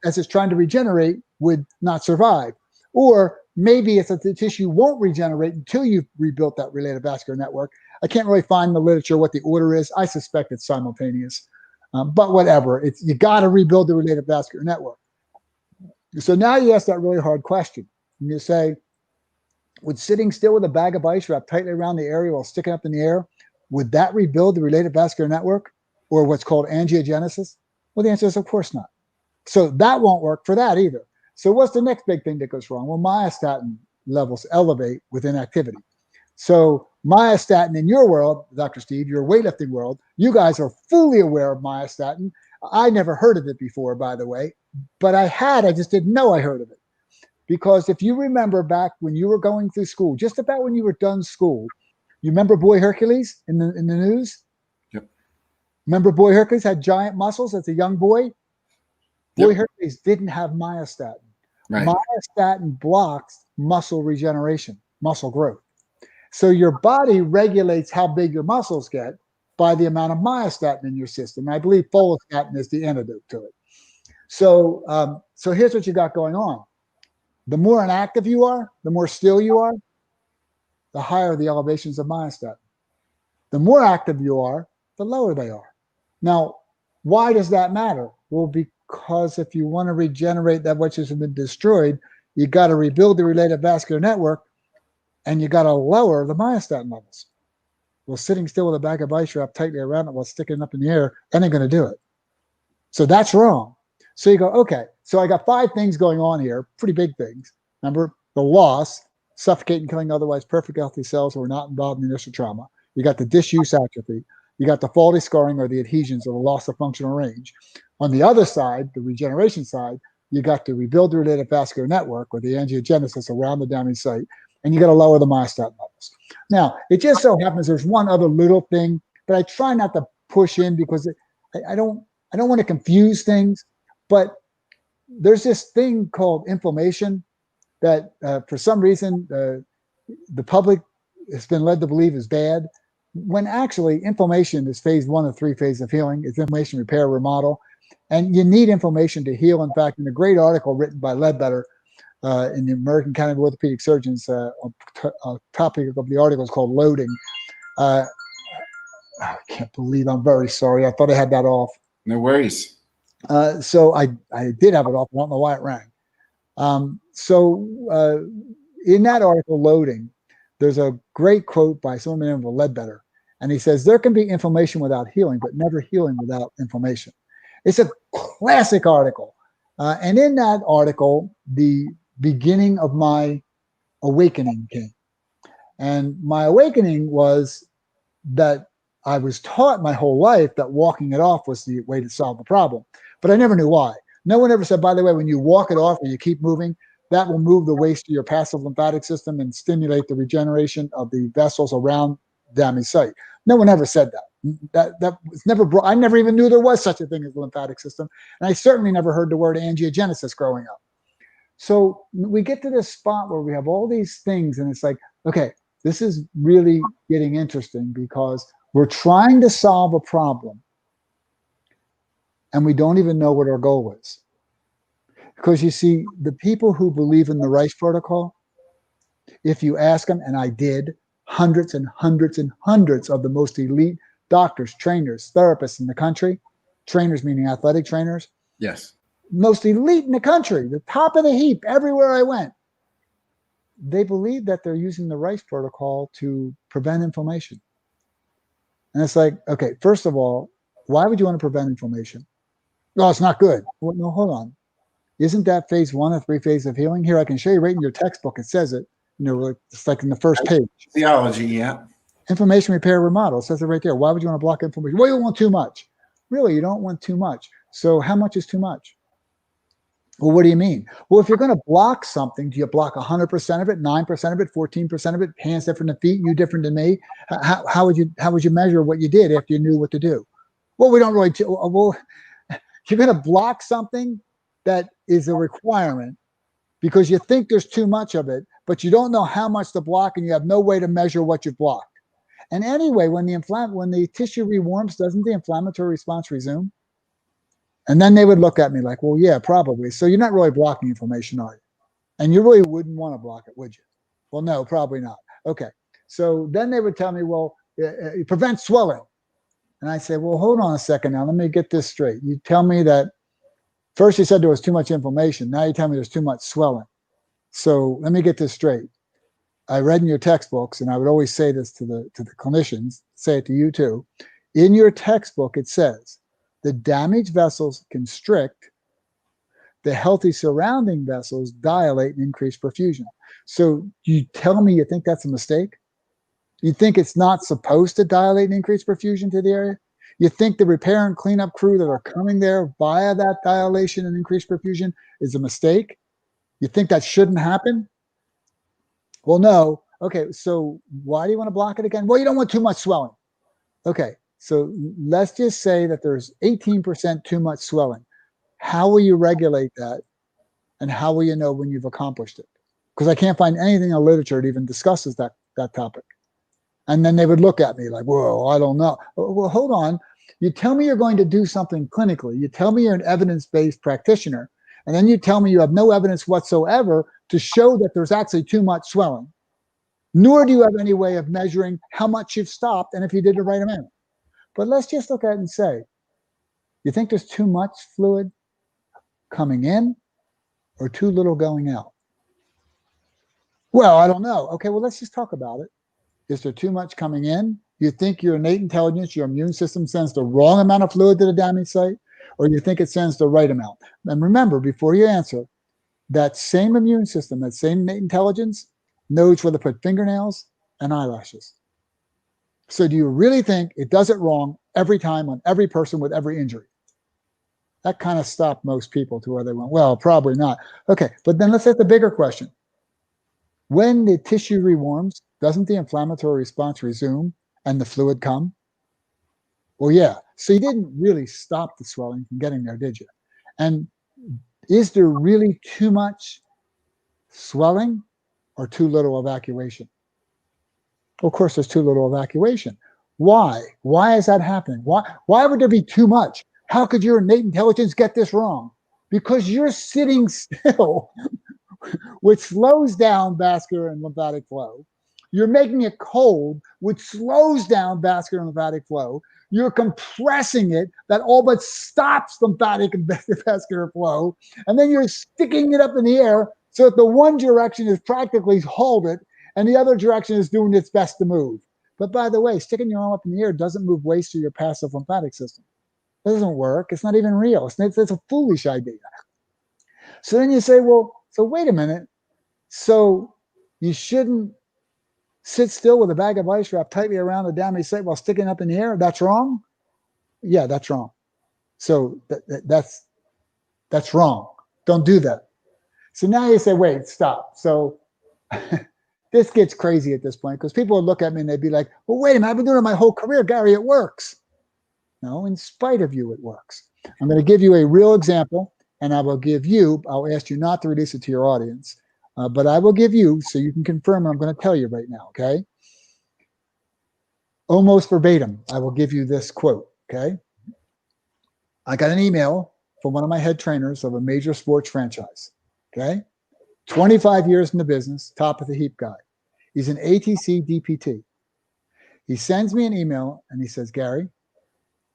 as it's trying to regenerate, would not survive. Or maybe it's that the tissue won't regenerate until you've rebuilt that related vascular network. I can't really find in the literature what the order is. I suspect it's simultaneous. But whatever, you got to rebuild the related vascular network. So now you ask that really hard question. And you say, would sitting still with a bag of ice wrapped tightly around the area while sticking up in the air, would that rebuild the related vascular network, or what's called angiogenesis? Well, the answer is of course not. So that won't work for that either. So what's the next big thing that goes wrong? Well, myostatin levels elevate with inactivity. So myostatin in your world, Dr. Steve, your weightlifting world, you guys are fully aware of myostatin. I never heard of it before, by the way, but I just didn't know I heard of it. Because if you remember back when you were going through school, just about when you were done school, you remember Boy Hercules in the news? Yep. Remember Boy Hercules had giant muscles as a young boy? Boy Hercules didn't have myostatin. Right. Myostatin blocks muscle regeneration, muscle growth. So your body regulates how big your muscles get by the amount of myostatin in your system. I believe follistatin is the antidote to it. So here's what you got going on. The more inactive you are, the more still you are, the higher the elevations of myostatin. The more active you are, the lower they are. Now, why does that matter? Well, because if you want to regenerate that which has been destroyed, you got to rebuild the related vascular network, and you got to lower the myostatin levels. Well, sitting still with a bag of ice wrapped tightly around it while sticking up in the air, that ain't going to do it. So that's wrong. So you go, okay, so I got 5 things going on here, pretty big things. Remember, the loss, suffocating, killing otherwise perfect healthy cells who are not involved in the initial trauma. You got the disuse atrophy. You got the faulty scarring or the adhesions or the loss of functional range. On the other side, the regeneration side, you got to rebuild the related vascular network or the angiogenesis around the damaged site, and you got to lower the myostatin levels. Now, it just so happens there's one other little thing, but I try not to push in because I don't want to confuse things. But there's this thing called inflammation that for some reason the public has been led to believe is bad, when actually inflammation is phase 1 of 3 phases of healing. It's inflammation, repair, remodel, and you need inflammation to heal. In fact, in a great article written by Ledbetter in the American Academy of Orthopedic Surgeons, topic of the article is called loading. I can't believe, I'm very sorry. I thought I had that off. No worries. So I did have it off. I don't know why it rang. In that article, Loading, there's a great quote by someone named Ledbetter, and he says, there can be inflammation without healing, but never healing without inflammation. It's a classic article. And in that article, the beginning of my awakening came. And my awakening was that I was taught my whole life that walking it off was the way to solve the problem, but I never knew why. No one ever said, by the way, when you walk it off or you keep moving, that will move the waste to your passive lymphatic system and stimulate the regeneration of the vessels around the damaged site. No one ever said that. That was never brought. I never even knew there was such a thing as the lymphatic system, and I certainly never heard the word angiogenesis growing up. So we get to this spot where we have all these things, and it's like, okay, this is really getting interesting because we're trying to solve a problem, and we don't even know what our goal is. Because you see, the people who believe in the R.I.C.E protocol, if you ask them, and I did, hundreds and hundreds and hundreds of the most elite doctors, trainers, therapists in the country, trainers meaning athletic trainers, yes, most elite in the country, the top of the heap, everywhere I went, they believe that they're using the R.I.C.E protocol to prevent inflammation. And it's like, okay, first of all, why would you want to prevent inflammation? No, it's not good. Well, no, hold on. Isn't that phase 1 of 3 phases of healing? Here, I can show you right in your textbook. It says it. You know, it's like in the first page. Theology, yeah. Inflammation, repair, remodel. It says it right there. Why would you want to block inflammation? Well, you don't want too much. Really, you don't want too much. So how much is too much? Well, what do you mean? Well, if you're going to block something, do you block 100% of it, 9% of it, 14% of it? Hands different than feet, you different than me. How would you measure what you did after you knew what to do? Well, we don't really. Well, you're going to block something that is a requirement because you think there's too much of it, but you don't know how much to block, and you have no way to measure what you've blocked. And anyway, when the tissue rewarms, doesn't the inflammatory response resume? And then they would look at me like, well, yeah, probably. So you're not really blocking inflammation, are you? And you really wouldn't want to block it, would you? Well, no, probably not. Okay. So then they would tell me, well, it prevents swelling. And I say, well, hold on a second now. Let me get this straight. You tell me that first you said there was too much inflammation. Now you tell me there's too much swelling. So let me get this straight. I read in your textbooks, and I would always say this to the clinicians, say it to you too. In your textbook, it says the damaged vessels constrict, the healthy surrounding vessels dilate and increase perfusion. So you tell me you think that's a mistake? You think it's not supposed to dilate and increase perfusion to the area? You think the repair and cleanup crew that are coming there via that dilation and increased perfusion is a mistake? You think that shouldn't happen? Well, no. Okay, so why do you want to block it again? Well, you don't want too much swelling. Okay, so let's just say that there's 18% too much swelling. How will you regulate that? And how will you know when you've accomplished it? Because I can't find anything in the literature that even discusses that topic. And then they would look at me like, whoa, I don't know. Well, hold on. You tell me you're going to do something clinically. You tell me you're an evidence-based practitioner. And then you tell me you have no evidence whatsoever to show that there's actually too much swelling. Nor do you have any way of measuring how much you've stopped and if you did the right amount. But let's just look at it and say, you think there's too much fluid coming in or too little going out? Well, I don't know. Okay, well, let's just talk about it. Is there too much coming in? You think your innate intelligence, your immune system sends the wrong amount of fluid to the damaged site, or you think it sends the right amount? And remember, before you answer, that same immune system, that same innate intelligence Knows where to put fingernails and eyelashes. So do you really think it does it wrong every time on every person with every injury? That kind of stopped most people to where they went, well, probably not. Okay, but then let's ask the bigger question. When the tissue rewarms, doesn't the inflammatory response resume and the fluid come? Well, yeah. So you didn't really stop the swelling from getting there, did you? And is there really too much swelling or too little evacuation? Well, of course, there's too little evacuation. Why? Why is that happening? Why would there be too much? How could your innate intelligence get this wrong? Because you're sitting still, which slows down vascular and lymphatic flow. You're making it cold, which slows down vascular and lymphatic flow. You're compressing it, that all but stops lymphatic and vascular flow. And then you're sticking it up in the air so that the one direction is practically halted and the other direction is doing its best to move. But by the way, sticking your arm up in the air doesn't move waste through your passive lymphatic system. It doesn't work. It's not even real. It's a foolish idea. So then you say, well, so wait a minute. So you shouldn't sit still with a bag of ice wrapped tightly around the damaged site while sticking up in the air? That's wrong? Yeah, that's wrong. So that's wrong. Don't do that. So now you say, wait, stop. So this gets crazy at this point because people would look at me and they'd be like, well, wait a minute, I've been doing it my whole career, Gary, it works. No, in spite of you, it works. I'm going to give you a real example, and I'll ask you not to release it to your audience, but I will give you so you can confirm what I'm going to tell you right now, okay? Almost verbatim, I will give you this quote, okay? I got an email from one of my head trainers of a major sports franchise, okay? 25 years in the business, top of the heap guy. He's an ATC DPT. He sends me an email and he says, Gary,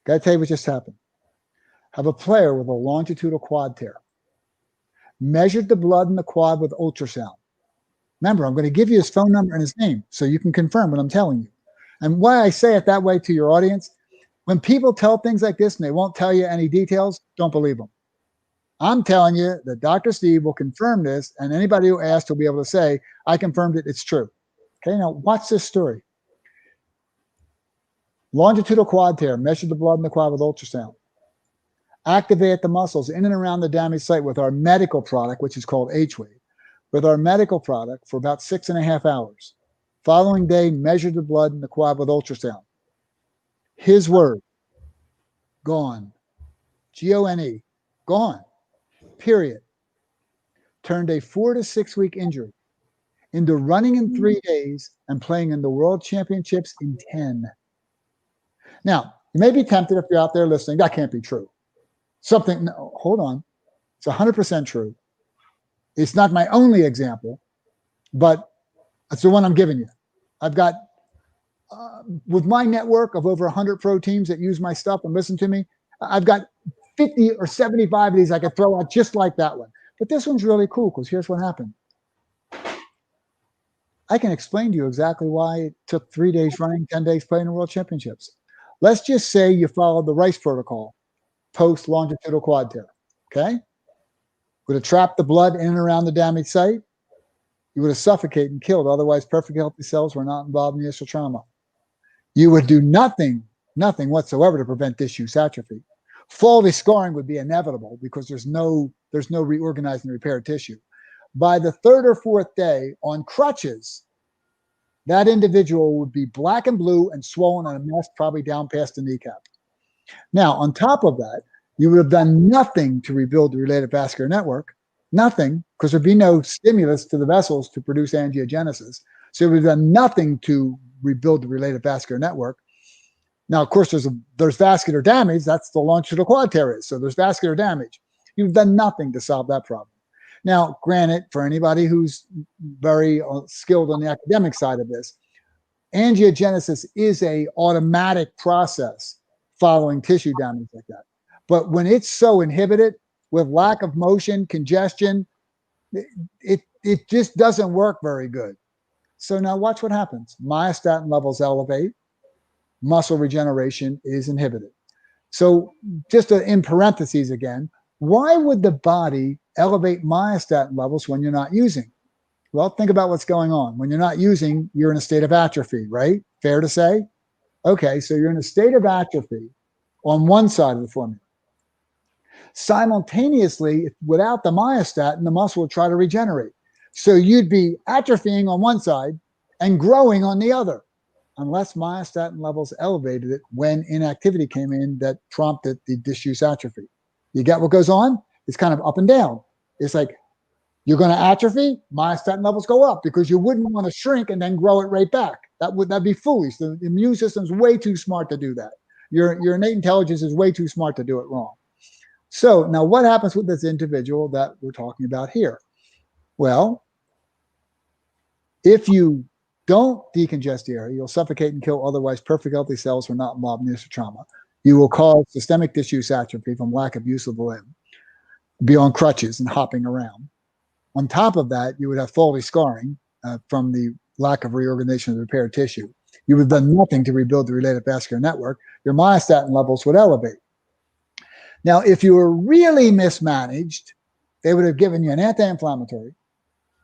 got to tell you what just happened. Have a player with a longitudinal quad tear. Measured the blood in the quad with ultrasound. Remember, I'm going to give you his phone number and his name so you can confirm what I'm telling you. And why I say it that way to your audience, when people tell things like this and they won't tell you any details, don't believe them. I'm telling you that Dr. Steve will confirm this, and anybody who asks will be able to say, I confirmed it, it's true. Okay, now watch this story. Longitudinal quad tear, measured the blood in the quad with ultrasound. Activate the muscles in and around the damaged site with our medical product, which is called H-Wave, with our medical product for about 6.5 hours. Following day, measured the blood in the quad with ultrasound. His word, gone. G-O-N-E, gone. Period. Turned a 4 to 6 week injury into running in 3 days and playing in the world championships in 10. Now, you may be tempted if you're out there listening, that can't be true. No, hold on. It's 100% true. It's not my only example, but that's the one I'm giving you. I've got, with my network of over 100 pro teams that use my stuff and listen to me, I've got 50 or 75 of these I could throw out just like that one. But this one's really cool because here's what happened. I can explain to you exactly why it took 3 days running, 10 days playing the world championships. Let's just say you followed the R.I.C.E protocol, post longitudinal quad tear, okay? Would have trapped the blood in and around the damaged site. You would have suffocated and killed. Otherwise, perfectly healthy cells were not involved in the initial trauma. You would do nothing whatsoever to prevent disuse atrophy. Faulty scarring would be inevitable because there's no reorganizing and repair tissue. By the 3rd or 4th day on crutches, that individual would be black and blue and swollen and a mess probably down past the kneecap. Now, on top of that, you would have done nothing to rebuild the related vascular network, nothing, because there'd be no stimulus to the vessels to produce angiogenesis. So you would have done nothing to rebuild the related vascular network. Now, of course, there's vascular damage. That's the longitudinal quad tear is. So there's vascular damage. You've done nothing to solve that problem. Now, granted, for anybody who's very skilled on the academic side of this, angiogenesis is a automatic process following tissue damage like that. But when it's so inhibited with lack of motion, congestion, it just doesn't work very good. So now watch what happens. Myostatin levels elevate. Muscle regeneration is inhibited. So just in parentheses again, why would the body elevate myostatin levels when you're not using? Well, think about what's going on. When you're not using, you're in a state of atrophy, right? Fair to say? Okay, so you're in a state of atrophy on one side of the formula. Simultaneously, without the myostatin, the muscle will try to regenerate. So you'd be atrophying on one side and growing on the other, unless myostatin levels elevated it when inactivity came in that prompted the disuse atrophy. You get what goes on? It's kind of up and down. It's like you're going to atrophy, myostatin levels go up because you wouldn't want to shrink and then grow it right back. That'd be foolish. The immune system's way too smart to do that. Your innate intelligence is way too smart to do it wrong. So now what happens with this individual that we're talking about here? Well, if you don't decongest the area, you'll suffocate and kill otherwise perfect healthy cells who are not involved in this trauma. You will cause systemic disuse atrophy from lack of use of the limb, be on crutches and hopping around. On top of that, you would have faulty scarring from the lack of reorganization of the repaired tissue. You would have done nothing to rebuild the related vascular network. Your myostatin levels would elevate. Now, if you were really mismanaged, they would have given you an anti-inflammatory,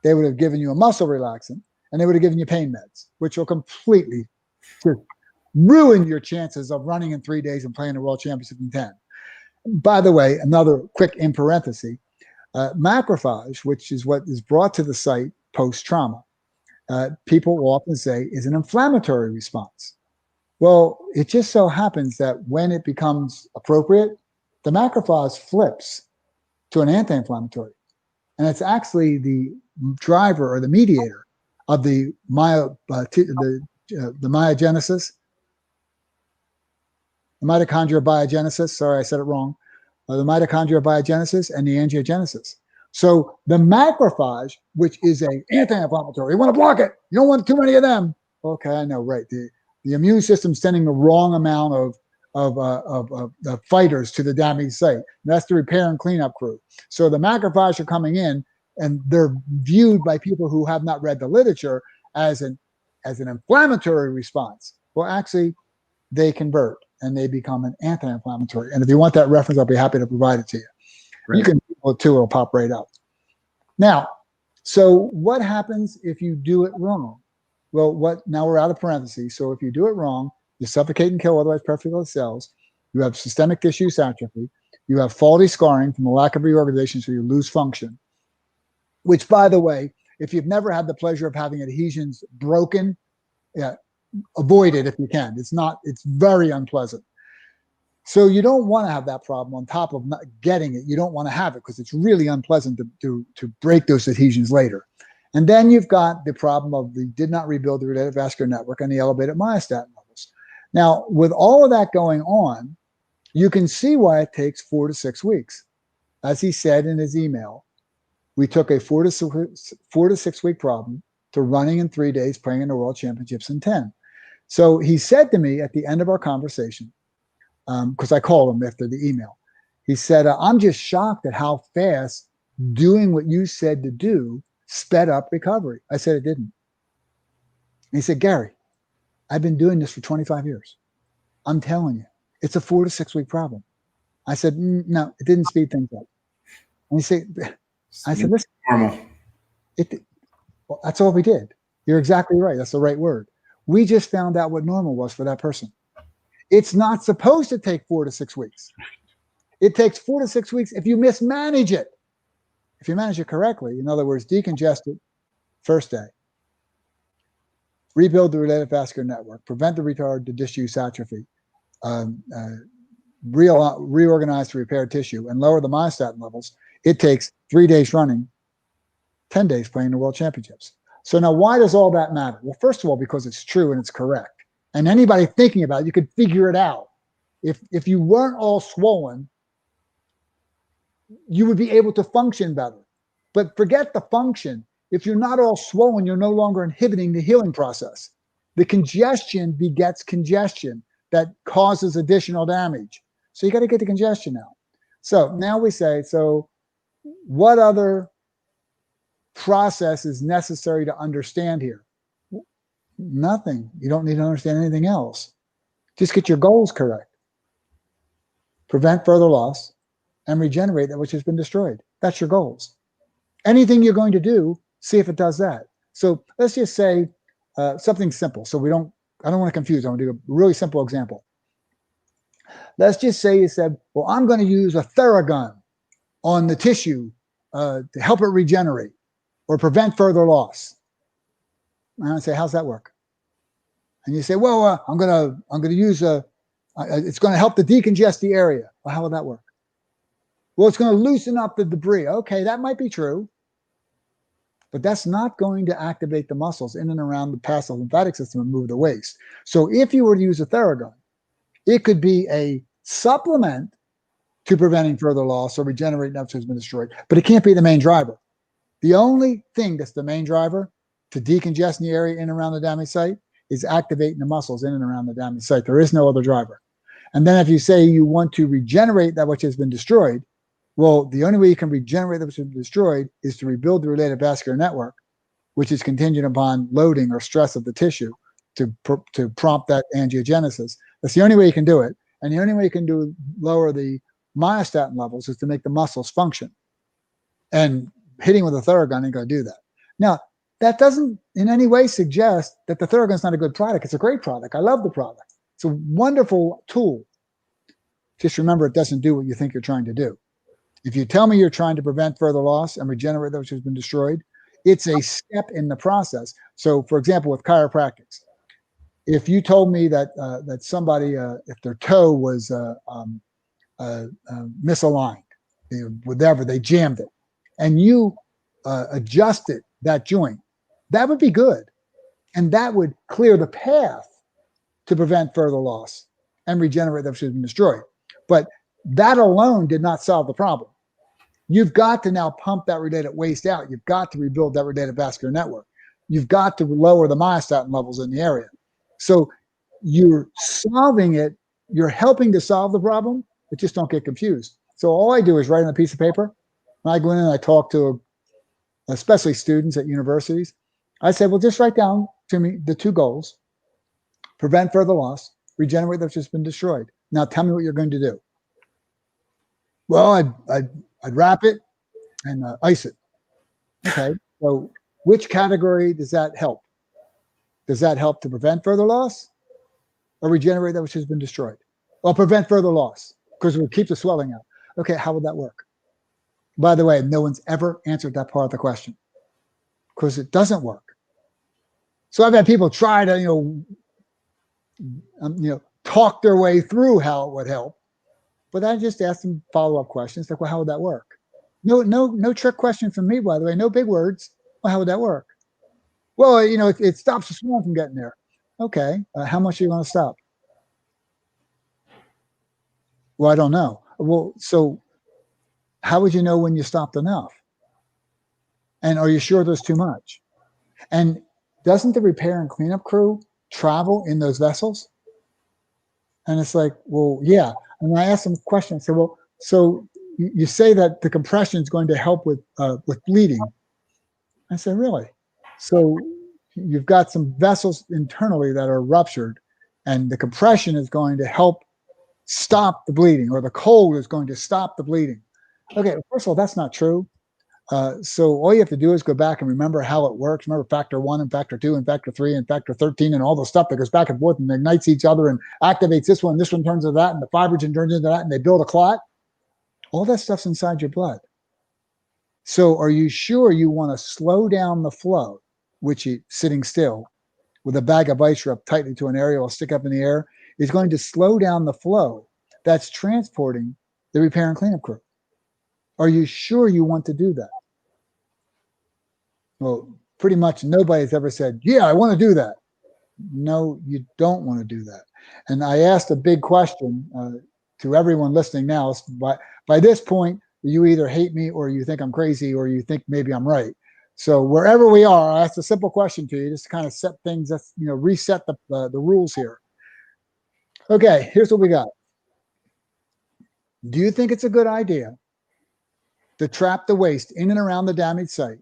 they would have given you a muscle relaxant, and they would have given you pain meds, which will completely ruin your chances of running in 3 days and playing the World Championship in 10. By the way, another quick in parenthesis, macrophage, which is what is brought to the site post-trauma, people will often say is an inflammatory response. Well, it just so happens that when it becomes appropriate, the macrophage flips to an anti-inflammatory. And it's actually the driver or the mediator of the myogenesis, the mitochondrial biogenesis. Sorry, I said it wrong. The mitochondrial biogenesis and the angiogenesis. So the macrophage, which is an anti-inflammatory, you want to block it. You don't want too many of them. Okay, I know, right. The immune system's sending the wrong amount of fighters to the damaged site. And that's the repair and cleanup crew. So the macrophages are coming in, and they're viewed by people who have not read the literature as an inflammatory response. Well, actually, they convert and they become an anti-inflammatory. And if you want that reference, I'll be happy to provide it to you. Right. You can Google it too, it'll pop right up. Now, so what happens if you do it wrong? Well, now we're out of parentheses. So if you do it wrong, you suffocate and kill otherwise perfect healthy cells. You have systemic disuse atrophy. You have faulty scarring from the lack of reorganization, so you lose function. Which, by the way, if you've never had the pleasure of having adhesions broken, avoid it if you can. It's very unpleasant. So you don't want to have that problem on top of not getting it. You don't want to have it because it's really unpleasant to break those adhesions later. And then you've got the problem of the did not rebuild the related vascular network and the elevated myostatin levels. Now, with all of that going on, you can see why it takes 4 to 6 weeks. As he said in his email, we took a 4 to 6 week problem to running in 3 days, playing in the World Championships in 10. So he said to me at the end of our conversation, because I called him after the email, he said, I'm just shocked at how fast doing what you said to do sped up recovery. I said it didn't. And he said, Gary, I've been doing this for 25 years. I'm telling you, it's a 4 to 6 week problem. I said, no, it didn't speed things up. And he said, I said, listen, normal. Well, that's all we did. You're exactly right. That's the right word. We just found out what normal was for that person. It's not supposed to take 4 to 6 weeks. It takes 4 to 6 weeks if you mismanage it. If you manage it correctly, in other words, decongest it first day, rebuild the related vascular network, prevent the retard to disuse atrophy, reorganize the repaired tissue, and lower the myostatin levels, it takes 3 days running, 10 days playing the World Championships. So now why does all that matter? Well, first of all, because it's true and it's correct. And anybody thinking about it, you could figure it out. If you weren't all swollen, you would be able to function better. But forget the function. If you're not all swollen, you're no longer inhibiting the healing process. The congestion begets congestion that causes additional damage. So you got to get the congestion out. So now we say, so what other process is necessary to understand here? Nothing. You don't need to understand anything else. Just get your goals correct. Prevent further loss and regenerate that which has been destroyed. That's your goals. Anything you're going to do, See if it does that. So let's just say something simple. So I don't want to confuse. I want to do a really simple example. Let's just say you said, well, I'm going to use a Theragun on the tissue to help it regenerate or prevent further loss. And I say, how's that work? And you say, well, I'm going to use it's going to help to decongest the area. Well, how will that work? Well, it's going to loosen up the debris. Okay, that might be true, but that's not going to activate the muscles in and around the parasympathetic system and move the waste. So if you were to use a Theragun, it could be a supplement to preventing further loss or regenerating after it's been destroyed, but it can't be the main driver. The only thing that's the main driver to decongest the area in and around the damaged site is activating the muscles in and around the damaged site. There is no other driver. And then if you say you want to regenerate that which has been destroyed, well, the only way you can regenerate that which has been destroyed is to rebuild the related vascular network, which is contingent upon loading or stress of the tissue to prompt that angiogenesis. That's the only way you can do it. And the only way you can lower the myostatin levels is to make the muscles function. And hitting with a Theragun ain't going to do that. Now, that doesn't in any way suggest that the Theragun is not a good product. It's a great product. I love the product. It's a wonderful tool. Just remember, it doesn't do what you think you're trying to do. If you tell me you're trying to prevent further loss and regenerate that which has been destroyed, it's a step in the process. So, for example, with chiropractics, if you told me that that somebody, if their toe was misaligned, whatever, they jammed it, and you adjusted that joint, that would be good. And that would clear the path to prevent further loss and regenerate that which has been destroyed. But that alone did not solve the problem. You've got to now pump that related waste out. You've got to rebuild that related vascular network. You've got to lower the myostatin levels in the area. So you're solving it. You're helping to solve the problem, but just don't get confused. So all I do is write on a piece of paper. When I go in and I talk to especially students at universities, I say, well, just write down to me the two goals: prevent further loss, regenerate that's just been destroyed. Now tell me what you're going to do. Well, I'd wrap it and ice it. Okay, so which category does that help? Does that help to prevent further loss or regenerate that which has been destroyed? Well, prevent further loss because we'll keep the swelling out. Okay, how would that work? By the way, no one's ever answered that part of the question because it doesn't work. So I've had people try to, talk their way through how it would help, but I just ask them follow-up questions like, well, how would that work? No trick question from me, by the way. No big words. Well, how would that work? Well, it stops the swelling from getting there. Okay, how much are you going to stop? Well, I don't know. Well, so how would you know when you stopped enough? And are you sure there's too much? And doesn't the repair and cleanup crew travel in those vessels? And it's like, well, yeah. And I asked them a question. I said, well, so you say that the compression is going to help with bleeding. I said, really? So you've got some vessels internally that are ruptured, and the compression is going to help stop the bleeding, or the cold is going to stop the bleeding. Okay, first of all, that's not true. So all you have to do is go back and remember how it works. Remember factor 1 and factor 2 and factor 3 and factor 13 and all the stuff that goes back and forth and ignites each other and activates this one turns into that, and the fibrogen turns into that, and they build a clot. All that stuff's inside your blood. So are you sure you want to slow down the flow, which sitting still with a bag of ice up tightly to an area or stick up in the air is going to slow down the flow that's transporting the repair and cleanup crew? Are you sure you want to do that? Well, pretty much nobody's ever said, yeah, I want to do that. No, you don't want to do that. And I asked a big question to everyone listening now. By this point, you either hate me or you think I'm crazy or you think maybe I'm right. So wherever we are, I asked a simple question to you just to kind of set things, reset the rules here. Okay, here's what we got. Do you think it's a good idea to trap the waste in and around the damaged site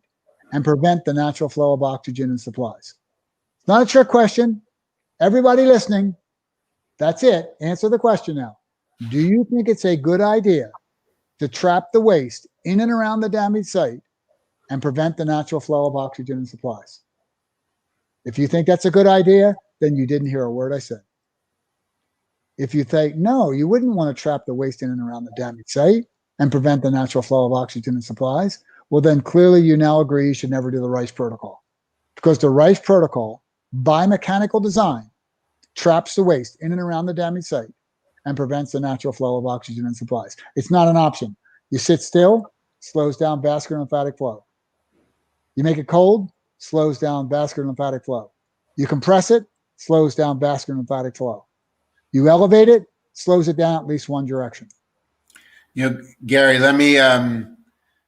and prevent the natural flow of oxygen and supplies? It's not a trick question. Everybody listening, that's it. Answer the question now. Do you think it's a good idea to trap the waste in and around the damaged site and prevent the natural flow of oxygen and supplies. If you think that's a good idea, then you didn't hear a word I said. If you think, no, you wouldn't want to trap the waste in and around the damaged site and prevent the natural flow of oxygen and supplies, well, then clearly you now agree you should never do the R.I.C.E protocol. Because the R.I.C.E protocol, by mechanical design, traps the waste in and around the damaged site and prevents the natural flow of oxygen and supplies. It's not an option. You sit still, slows down vascular lymphatic flow. You make it cold, slows down vascular lymphatic flow. You compress it, slows down vascular lymphatic flow. You elevate it, slows it down at least one direction. Gary, let me,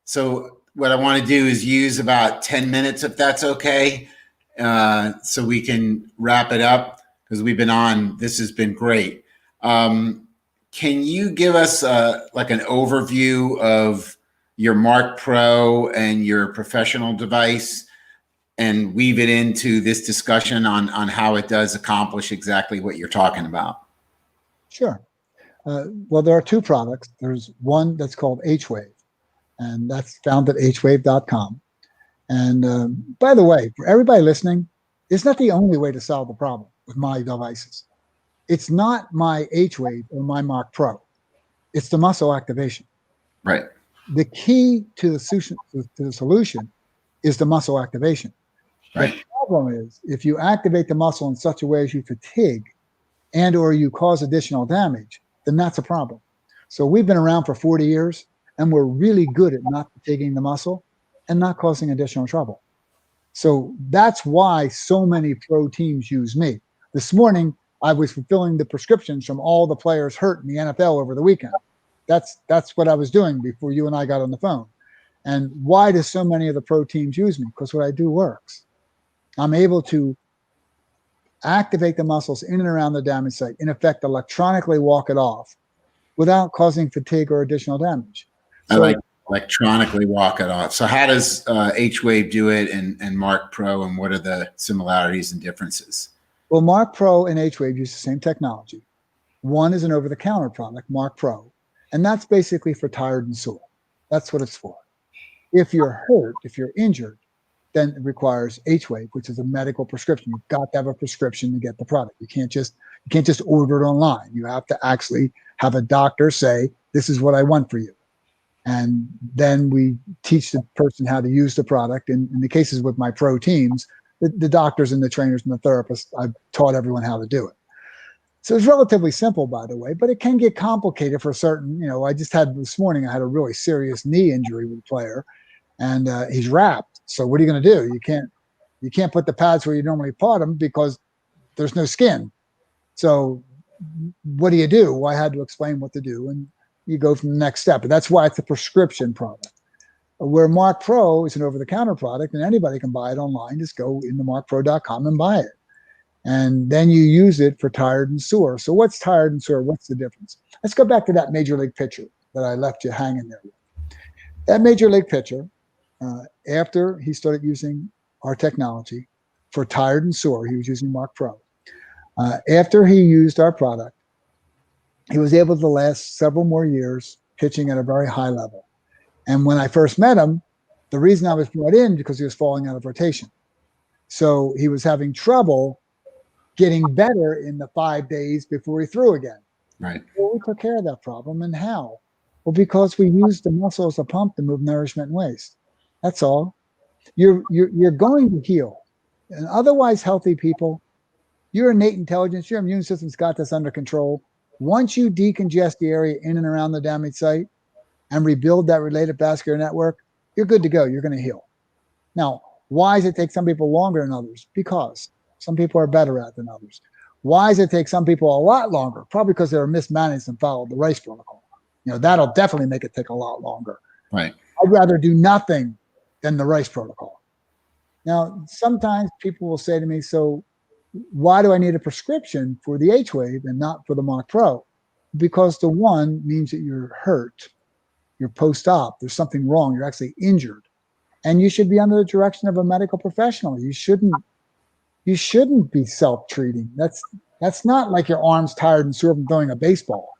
so what I want to do is use about 10 minutes, if that's okay, so we can wrap it up, because we've been on, this has been great. Can you give us like an overview of your Mark Pro and your professional device and weave it into this discussion on how it does accomplish exactly what you're talking about? Sure. Well, there are two products. There's one that's called H-Wave, and that's found at hwave.com. And by the way, for everybody listening, it's not the only way to solve the problem with my devices. It's not my H-Wave or my Mark Pro. It's the muscle activation. Right. The key to the solution is the muscle activation. Right. The problem is if you activate the muscle in such a way as you fatigue and or you cause additional damage, then that's a problem. So we've been around for 40 years, and we're really good at not fatiguing the muscle and not causing additional trouble. So that's why so many pro teams use me. This morning, I was fulfilling the prescriptions from all the players hurt in the NFL over the weekend. That's what I was doing before you and I got on the phone. And why do so many of the pro teams use me? Because what I do works. I'm able to activate the muscles in and around the damaged site, in effect, electronically walk it off without causing fatigue or additional damage. So, I like electronically walk it off. So how does H-Wave do it and Mark Pro, and what are the similarities and differences? Well, Mark Pro and H-Wave use the same technology. One is an over-the-counter product, Mark Pro, and that's basically for tired and sore. That's what it's for. If you're hurt, if you're injured, then it requires H-Wave, which is a medical prescription. You've got to have a prescription to get the product. You can't just order it online. You have to actually have a doctor say, this is what I want for you. And then we teach the person how to use the product. In the cases with my pro teams, the doctors and the trainers and the therapists, I've taught everyone how to do it. So it's relatively simple, by the way, but it can get complicated for certain, I just had this morning, I had a really serious knee injury with a player, and he's wrapped. So what are you going to do? You can't put the pads where you normally put them because there's no skin. So what do you do? Well, I had to explain what to do, and you go from the next step. And that's why it's a prescription product. Where Mark Pro is an over-the-counter product, and anybody can buy it online. Just go into markpro.com and buy it. And then you use it for tired and sore. So what's tired and sore? What's the difference? Let's go back to that major league pitcher that I left you hanging there with. That major league pitcher, after he started using our technology for tired and sore, he was using Mark Pro. After he used our product, he was able to last several more years pitching at a very high level. And when I first met him, the reason I was brought in because he was falling out of rotation. So he was having trouble getting better in the 5 days before he threw again. Right. Well, we took care of that problem. And how? Well, because we used the muscle as a pump to move nourishment and waste. That's all. You're going to heal. And otherwise healthy people, your innate intelligence, your immune system's got this under control. Once you decongest the area in and around the damaged site and rebuild that related vascular network, you're good to go. You're going to heal. Now, why does it take some people longer than others? Because some people are better at it than others. Why does it take some people a lot longer? Probably because they were mismanaged and followed the R.I.C.E protocol. That'll definitely make it take a lot longer. Right. I'd rather do nothing than the R.I.C.E protocol. Now, sometimes people will say to me, so why do I need a prescription for the H-Wave and not for the Mark Pro? Because the one means that you're hurt, you're post-op, there's something wrong, you're actually injured, and you should be under the direction of a medical professional. You shouldn't be self-treating. That's not like your arm's tired and sore from throwing a baseball.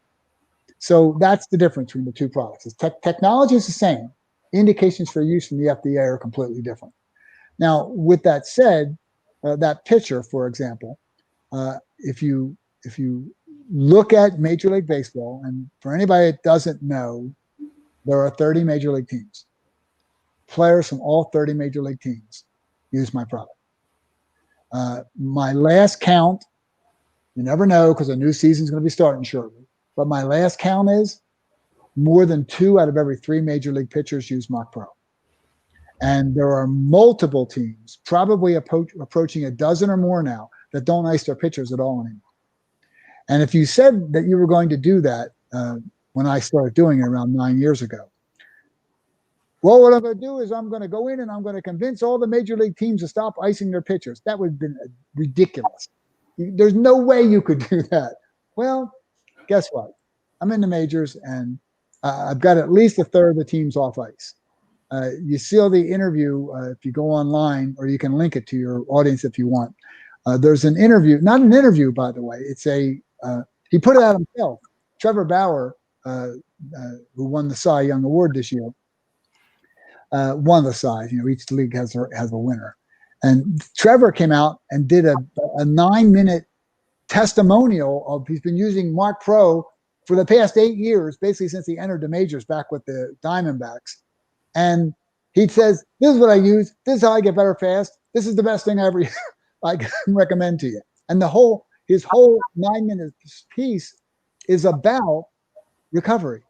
So that's the difference between the two products. Technology is the same. indications for use from the FDA are completely different. Now, with that said, that pitcher, for example, if you look at Major League Baseball, and for anybody that doesn't know, there are 30 Major League teams. Players from all 30 Major League teams use my product. My last count, you never know because a new season is going to be starting shortly, but my last count is more than 2 out of every 3 Major League pitchers use Mach Pro. And there are multiple teams, probably approaching a dozen or more now, that don't ice their pitchers at all anymore. And if you said that you were going to do that when I started doing it around 9 years ago, well, what I'm going to do is I'm going to go in and I'm going to convince all the Major League teams to stop icing their pitchers. That would have been ridiculous. There's no way you could do that. Well, guess what? I'm in the majors, and I've got at least a third of the teams off ice. You see all the interview if you go online, or you can link it to your audience if you want. There's an interview, not an interview, by the way. It's he put it out himself. Trevor Bauer, who won the Cy Young Award this year, one of the Cys. Each league has a winner. And Trevor came out and did a 9-minute testimonial of he's been using Mach Pro for the past 8 years, basically since he entered the majors back with the Diamondbacks. And he says, this is what I use. This is how I get better fast. This is the best thing I ever I can recommend to you. And his whole 9-minute piece is about recovery.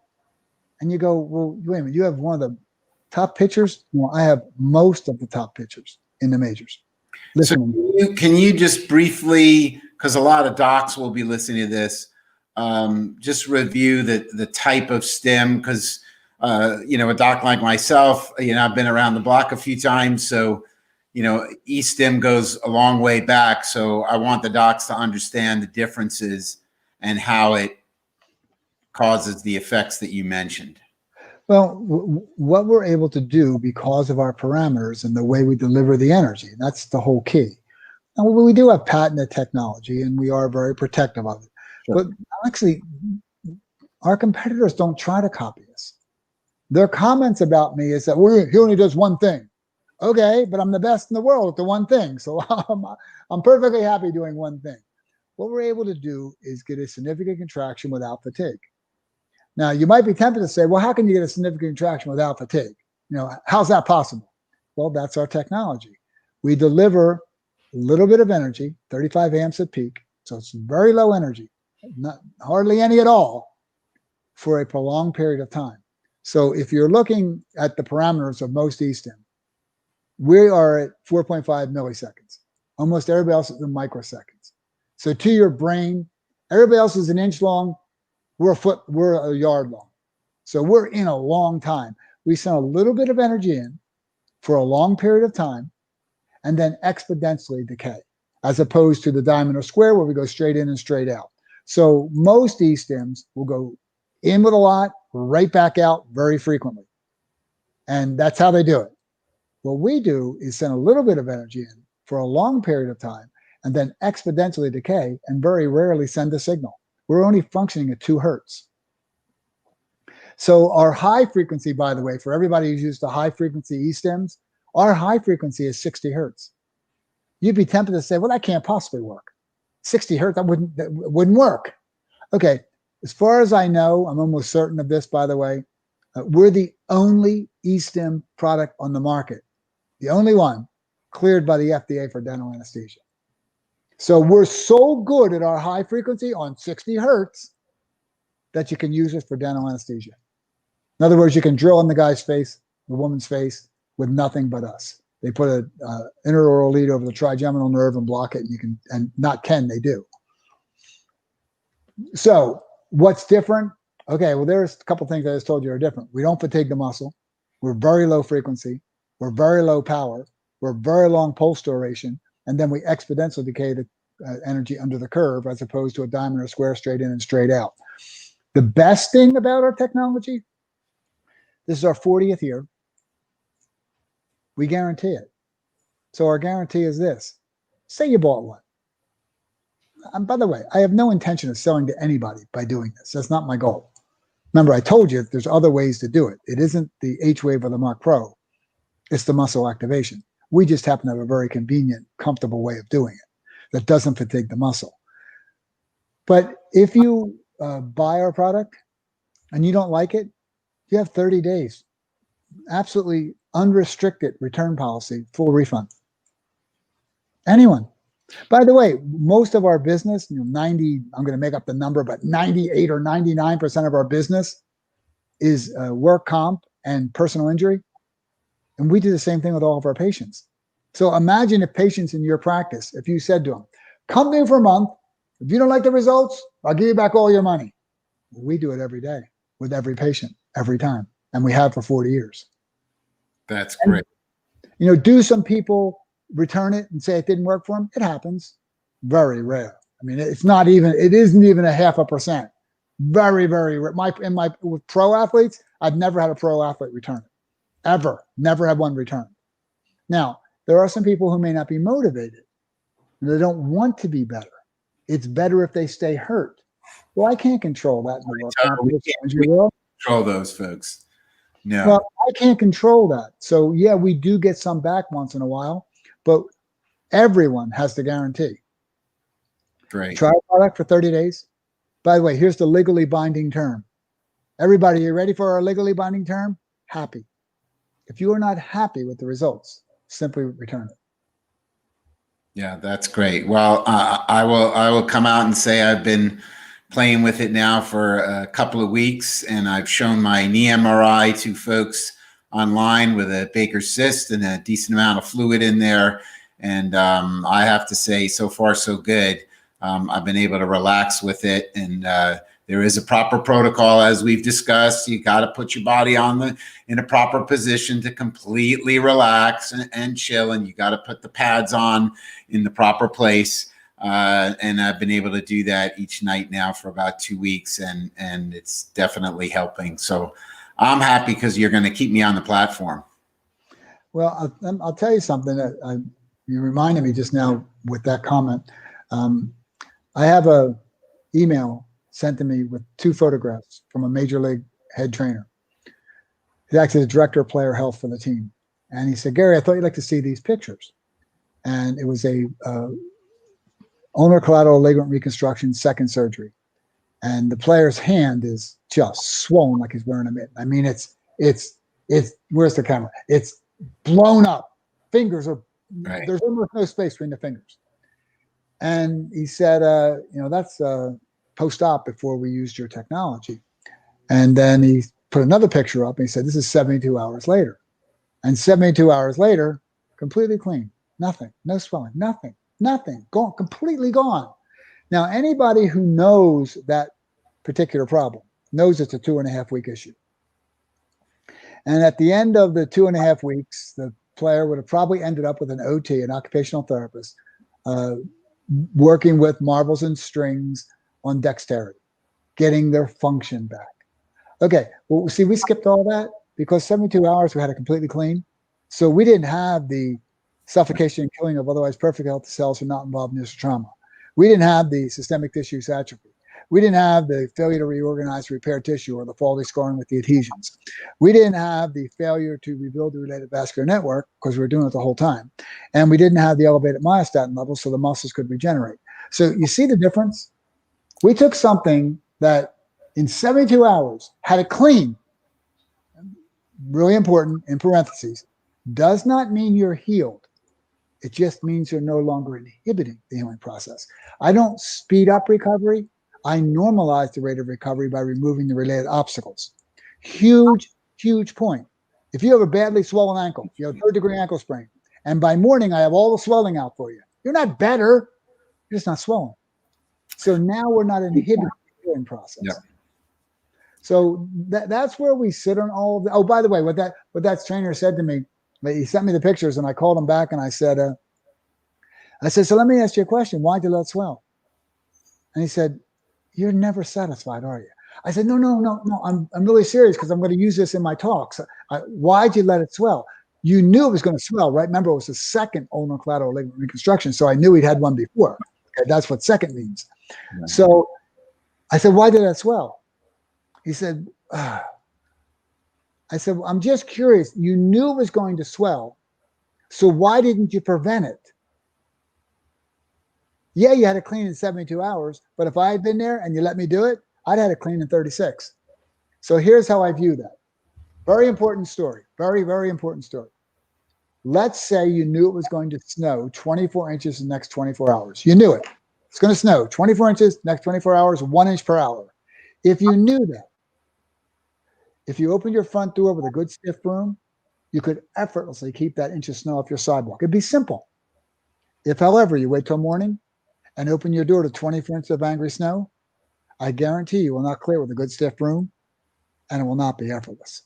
And you go, well, wait a minute, you have one of the top pitchers? Well, I have most of the top pitchers in the majors. Listen, so can you just briefly, because a lot of docs will be listening to this, just review the type of stim, because a doc like myself, I've been around the block a few times, so e-stim goes a long way back. So I want the docs to understand the differences and how it causes the effects that you mentioned. Well, what we're able to do because of our parameters and the way we deliver the energy, that's the whole key. And we do have patented technology, and we are very protective of it. Sure. But actually, our competitors don't try to copy us. Their comments about me is that he only does one thing. Okay, but I'm the best in the world at the one thing. So I'm perfectly happy doing one thing. What we're able to do is get a significant contraction without fatigue. Now, you might be tempted to say, well, how can you get a significant contraction without fatigue? How's that possible? Well, that's our technology. We deliver a little bit of energy, 35 amps at peak. So it's very low energy, not hardly any at all, for a prolonged period of time. So if you're looking at the parameters of most e-stim, we are at 4.5 milliseconds. Almost everybody else is in microseconds. So to your brain, everybody else is an inch long. We're a yard long. So we're in a long time. We send a little bit of energy in for a long period of time and then exponentially decay, as opposed to the diamond or square where we go straight in and straight out. So most e-stims will go in with a lot, right back out very frequently. And that's how they do it. What we do is send a little bit of energy in for a long period of time and then exponentially decay and very rarely send a signal. We're only functioning at 2 hertz. So our high frequency, by the way, for everybody who's used to high frequency e-stims, our high frequency is 60 hertz. You'd be tempted to say, well, that can't possibly work. 60 hertz, that wouldn't work. Okay, as far as I know, I'm almost certain of this, by the way, we're the only e-stim product on the market, the only one cleared by the FDA for dental anesthesia. So we're so good at our high frequency on 60 hertz that you can use it for dental anesthesia. In other words, you can drill in the guy's face, the woman's face, with nothing but us. They put an intraoral lead over the trigeminal nerve and block it, and you can, and not can, they do. So what's different? Okay, well, there's a couple things I just told you are different. We don't fatigue the muscle. We're very low frequency. We're very low power. We're very long pulse duration. And then we exponentially decay the energy under the curve as opposed to a diamond or square straight in and straight out. The best thing about our technology, this is our 40th year. We guarantee it. So our guarantee is this. Say you bought one. And by the way, I have no intention of selling to anybody by doing this. That's not my goal. Remember, I told you there's other ways to do it. It isn't the H-Wave or the Mark Pro. It's the muscle activation. We just happen to have a very convenient, comfortable way of doing it that doesn't fatigue the muscle. But if you buy our product and you don't like it, you have 30 days. Absolutely unrestricted return policy, full refund. Anyone. By the way, most of our business, 90, I'm going to make up the number, but 98 or 99% of our business is work comp and personal injury. And we do the same thing with all of our patients. So imagine if patients in your practice, if you said to them, come there for a month. If you don't like the results, I'll give you back all your money. We do it every day with every patient, every time. And we have for 40 years. That's great. And, do some people return it and say it didn't work for them? It happens. Very rare. I mean, it isn't even a 0.5%. Very, very rare. With pro athletes, I've never had a pro athlete return it. Ever. Never had one return. Now, there are some people who may not be motivated. They don't want to be better. It's better if they stay hurt. Well, I can't control that in the world. We can't control those folks. No. Well, I can't control that. So, yeah, we do get some back once in a while, but everyone has the guarantee. Great. Try a product for 30 days. By the way, here's the legally binding term. Everybody, you ready for our legally binding term? Happy. If you are not happy with the results, simply return it. Yeah, that's great. Well, I will come out and say I've been playing with it now for a couple of weeks, and I've shown my knee MRI to folks online with a Baker's cyst and a decent amount of fluid in there. And I have to say, so far, so good. I've been able to relax with it, and there is a proper protocol, as we've discussed. You got to put your body in a proper position to completely relax and chill, and you got to put the pads on in the proper place. And I've been able to do that each night now for about 2 weeks, and it's definitely helping. So I'm happy because you're going to keep me on the platform. Well, I'll tell you something that you reminded me just now with that comment. I have a email sent to me with 2 photographs from a major league head trainer. He's actually the director of player health for the team. And he said, Gary, I thought you'd like to see these pictures. And it was a ulnar collateral ligament reconstruction, second surgery. And the player's hand is just swollen like he's wearing a mitt. I mean, it's where's the camera? It's blown up. Fingers are, right. There's almost no space between the fingers. And he said, that's post-op before we used your technology. And then he put another picture up and he said, this is 72 hours later. And 72 hours later, completely clean. Nothing, no swelling, nothing, gone, completely gone. Now, anybody who knows that particular problem knows it's a 2.5 week issue. And at the end of the 2.5 weeks, the player would have probably ended up with an OT, an occupational therapist, working with marbles and strings on dexterity, getting their function back. Okay, well, see, we skipped all that because 72 hours we had it completely clean. So we didn't have the suffocation and killing of otherwise perfect healthy cells who are not involved in this trauma. We didn't have the systemic disuse atrophy. We didn't have the failure to reorganize, repair tissue, or the faulty scarring with the adhesions. We didn't have the failure to rebuild the related vascular network because we were doing it the whole time. And we didn't have the elevated myostatin levels so the muscles could regenerate. So you see the difference? We took something that in 72 hours had it clean. Really important, in parentheses, does not mean you're healed. It just means you're no longer inhibiting the healing process. I don't speed up recovery. I normalize the rate of recovery by removing the related obstacles. Huge, huge point. If you have a badly swollen ankle, you have a 3rd-degree ankle sprain, and by morning I have all the swelling out for you, you're not better, you're just not swollen. So now we're not inhibiting the healing process. Yeah. So that's where we sit on all of the, oh, by the way, what that trainer said to me, he sent me the pictures and I called him back and I said, so let me ask you a question. Why'd you let it swell? And he said, you're never satisfied, are you? I said, no. I'm really serious because I'm going to use this in my talks. Why'd you let it swell? You knew it was going to swell, right? Remember, it was the second ulnar collateral ligament reconstruction. So I knew he'd had one before. Okay, that's what second means. Yeah. So I said, why did that swell? He said, I said, well, I'm just curious. You knew it was going to swell. So why didn't you prevent it? Yeah, you had to clean in 72 hours. But if I had been there and you let me do it, I'd had it clean in 36. So here's how I view that. Very important story. Very, very important story. Let's say you knew it was going to snow 24 inches in the next 24 hours. You knew it. It's going to snow 24 inches, next 24 hours, 1 inch per hour. If you knew that, if you opened your front door with a good stiff broom, you could effortlessly keep that inch of snow off your sidewalk. It'd be simple. If, however, you wait till morning and open your door to 24 inches of angry snow, I guarantee you will not clear with a good stiff broom, and it will not be effortless.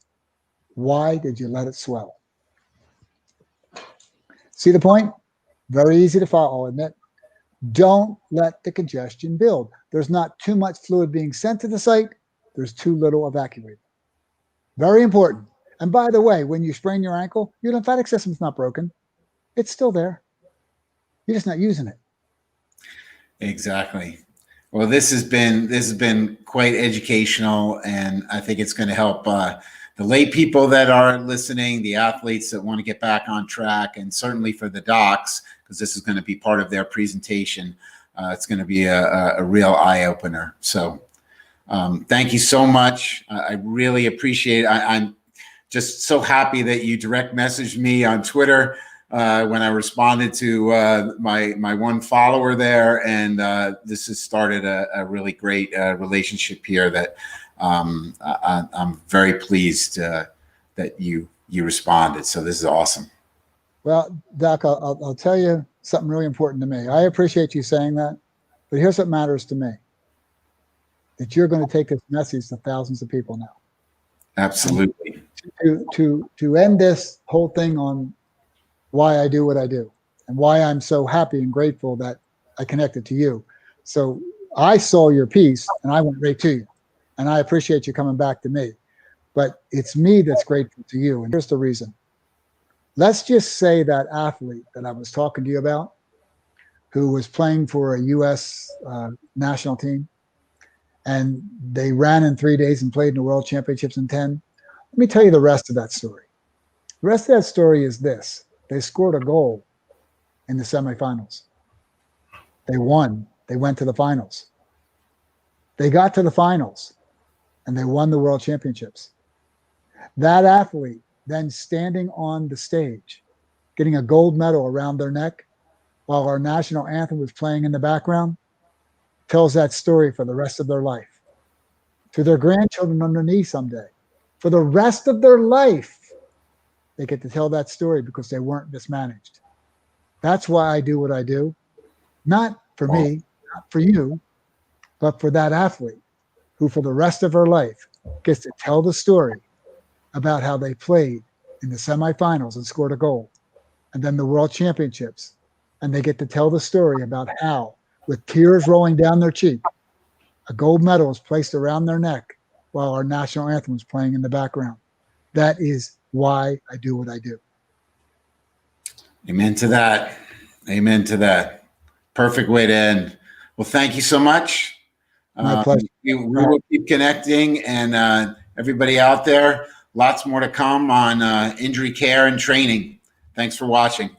Why did you let it swell? See the point? Very easy to follow, isn't it? Don't let the congestion build. There's not too much fluid being sent to the site. There's too little evacuated. Very important. And by the way, when you sprain your ankle, your lymphatic system's not broken. It's still there. You're just not using it. Exactly. Well, this has been quite educational, and I think it's going to help the lay people that are listening, the athletes that want to get back on track, and certainly for the docs, because this is going to be part of their presentation. It's going to be a real eye opener. So thank you so much. I really appreciate it. I'm just so happy that you direct messaged me on Twitter when I responded to my one follower there, and this has started a really great relationship here that I'm very pleased that you responded. So this is awesome. Well, Doc, I'll tell you something really important to me. I appreciate you saying that, but here's what matters to me: that you're going to take this message to thousands of people now. Absolutely. To end this whole thing on why I do what I do and why I'm so happy and grateful that I connected to you. So I saw your piece and I went right to you, and I appreciate you coming back to me, but it's me that's grateful to you. And here's the reason. Let's just say that athlete that I was talking to you about, who was playing for a U.S. National team, and they ran in 3 days and played in the World Championships in 10. Let me tell you the rest of that story. The rest of that story is this. They scored a goal in the semifinals. They won. They went to the finals. They got to the finals, and they won the World Championships. That athlete then standing on the stage, getting a gold medal around their neck while our national anthem was playing in the background, tells that story for the rest of their life, to their grandchildren underneath someday. For the rest of their life, they get to tell that story because they weren't mismanaged. That's why I do what I do. Not for me, not for you, but for that athlete who for the rest of her life gets to tell the story about how they played in the semifinals and scored a goal, and then the World Championships. And they get to tell the story about how, with tears rolling down their cheek, a gold medal is placed around their neck while our national anthem is playing in the background. That is why I do what I do. Amen to that. Amen to that. Perfect way to end. Well, thank you so much. My pleasure. We will keep connecting, and everybody out there, lots more to come on injury care and training. Thanks for watching.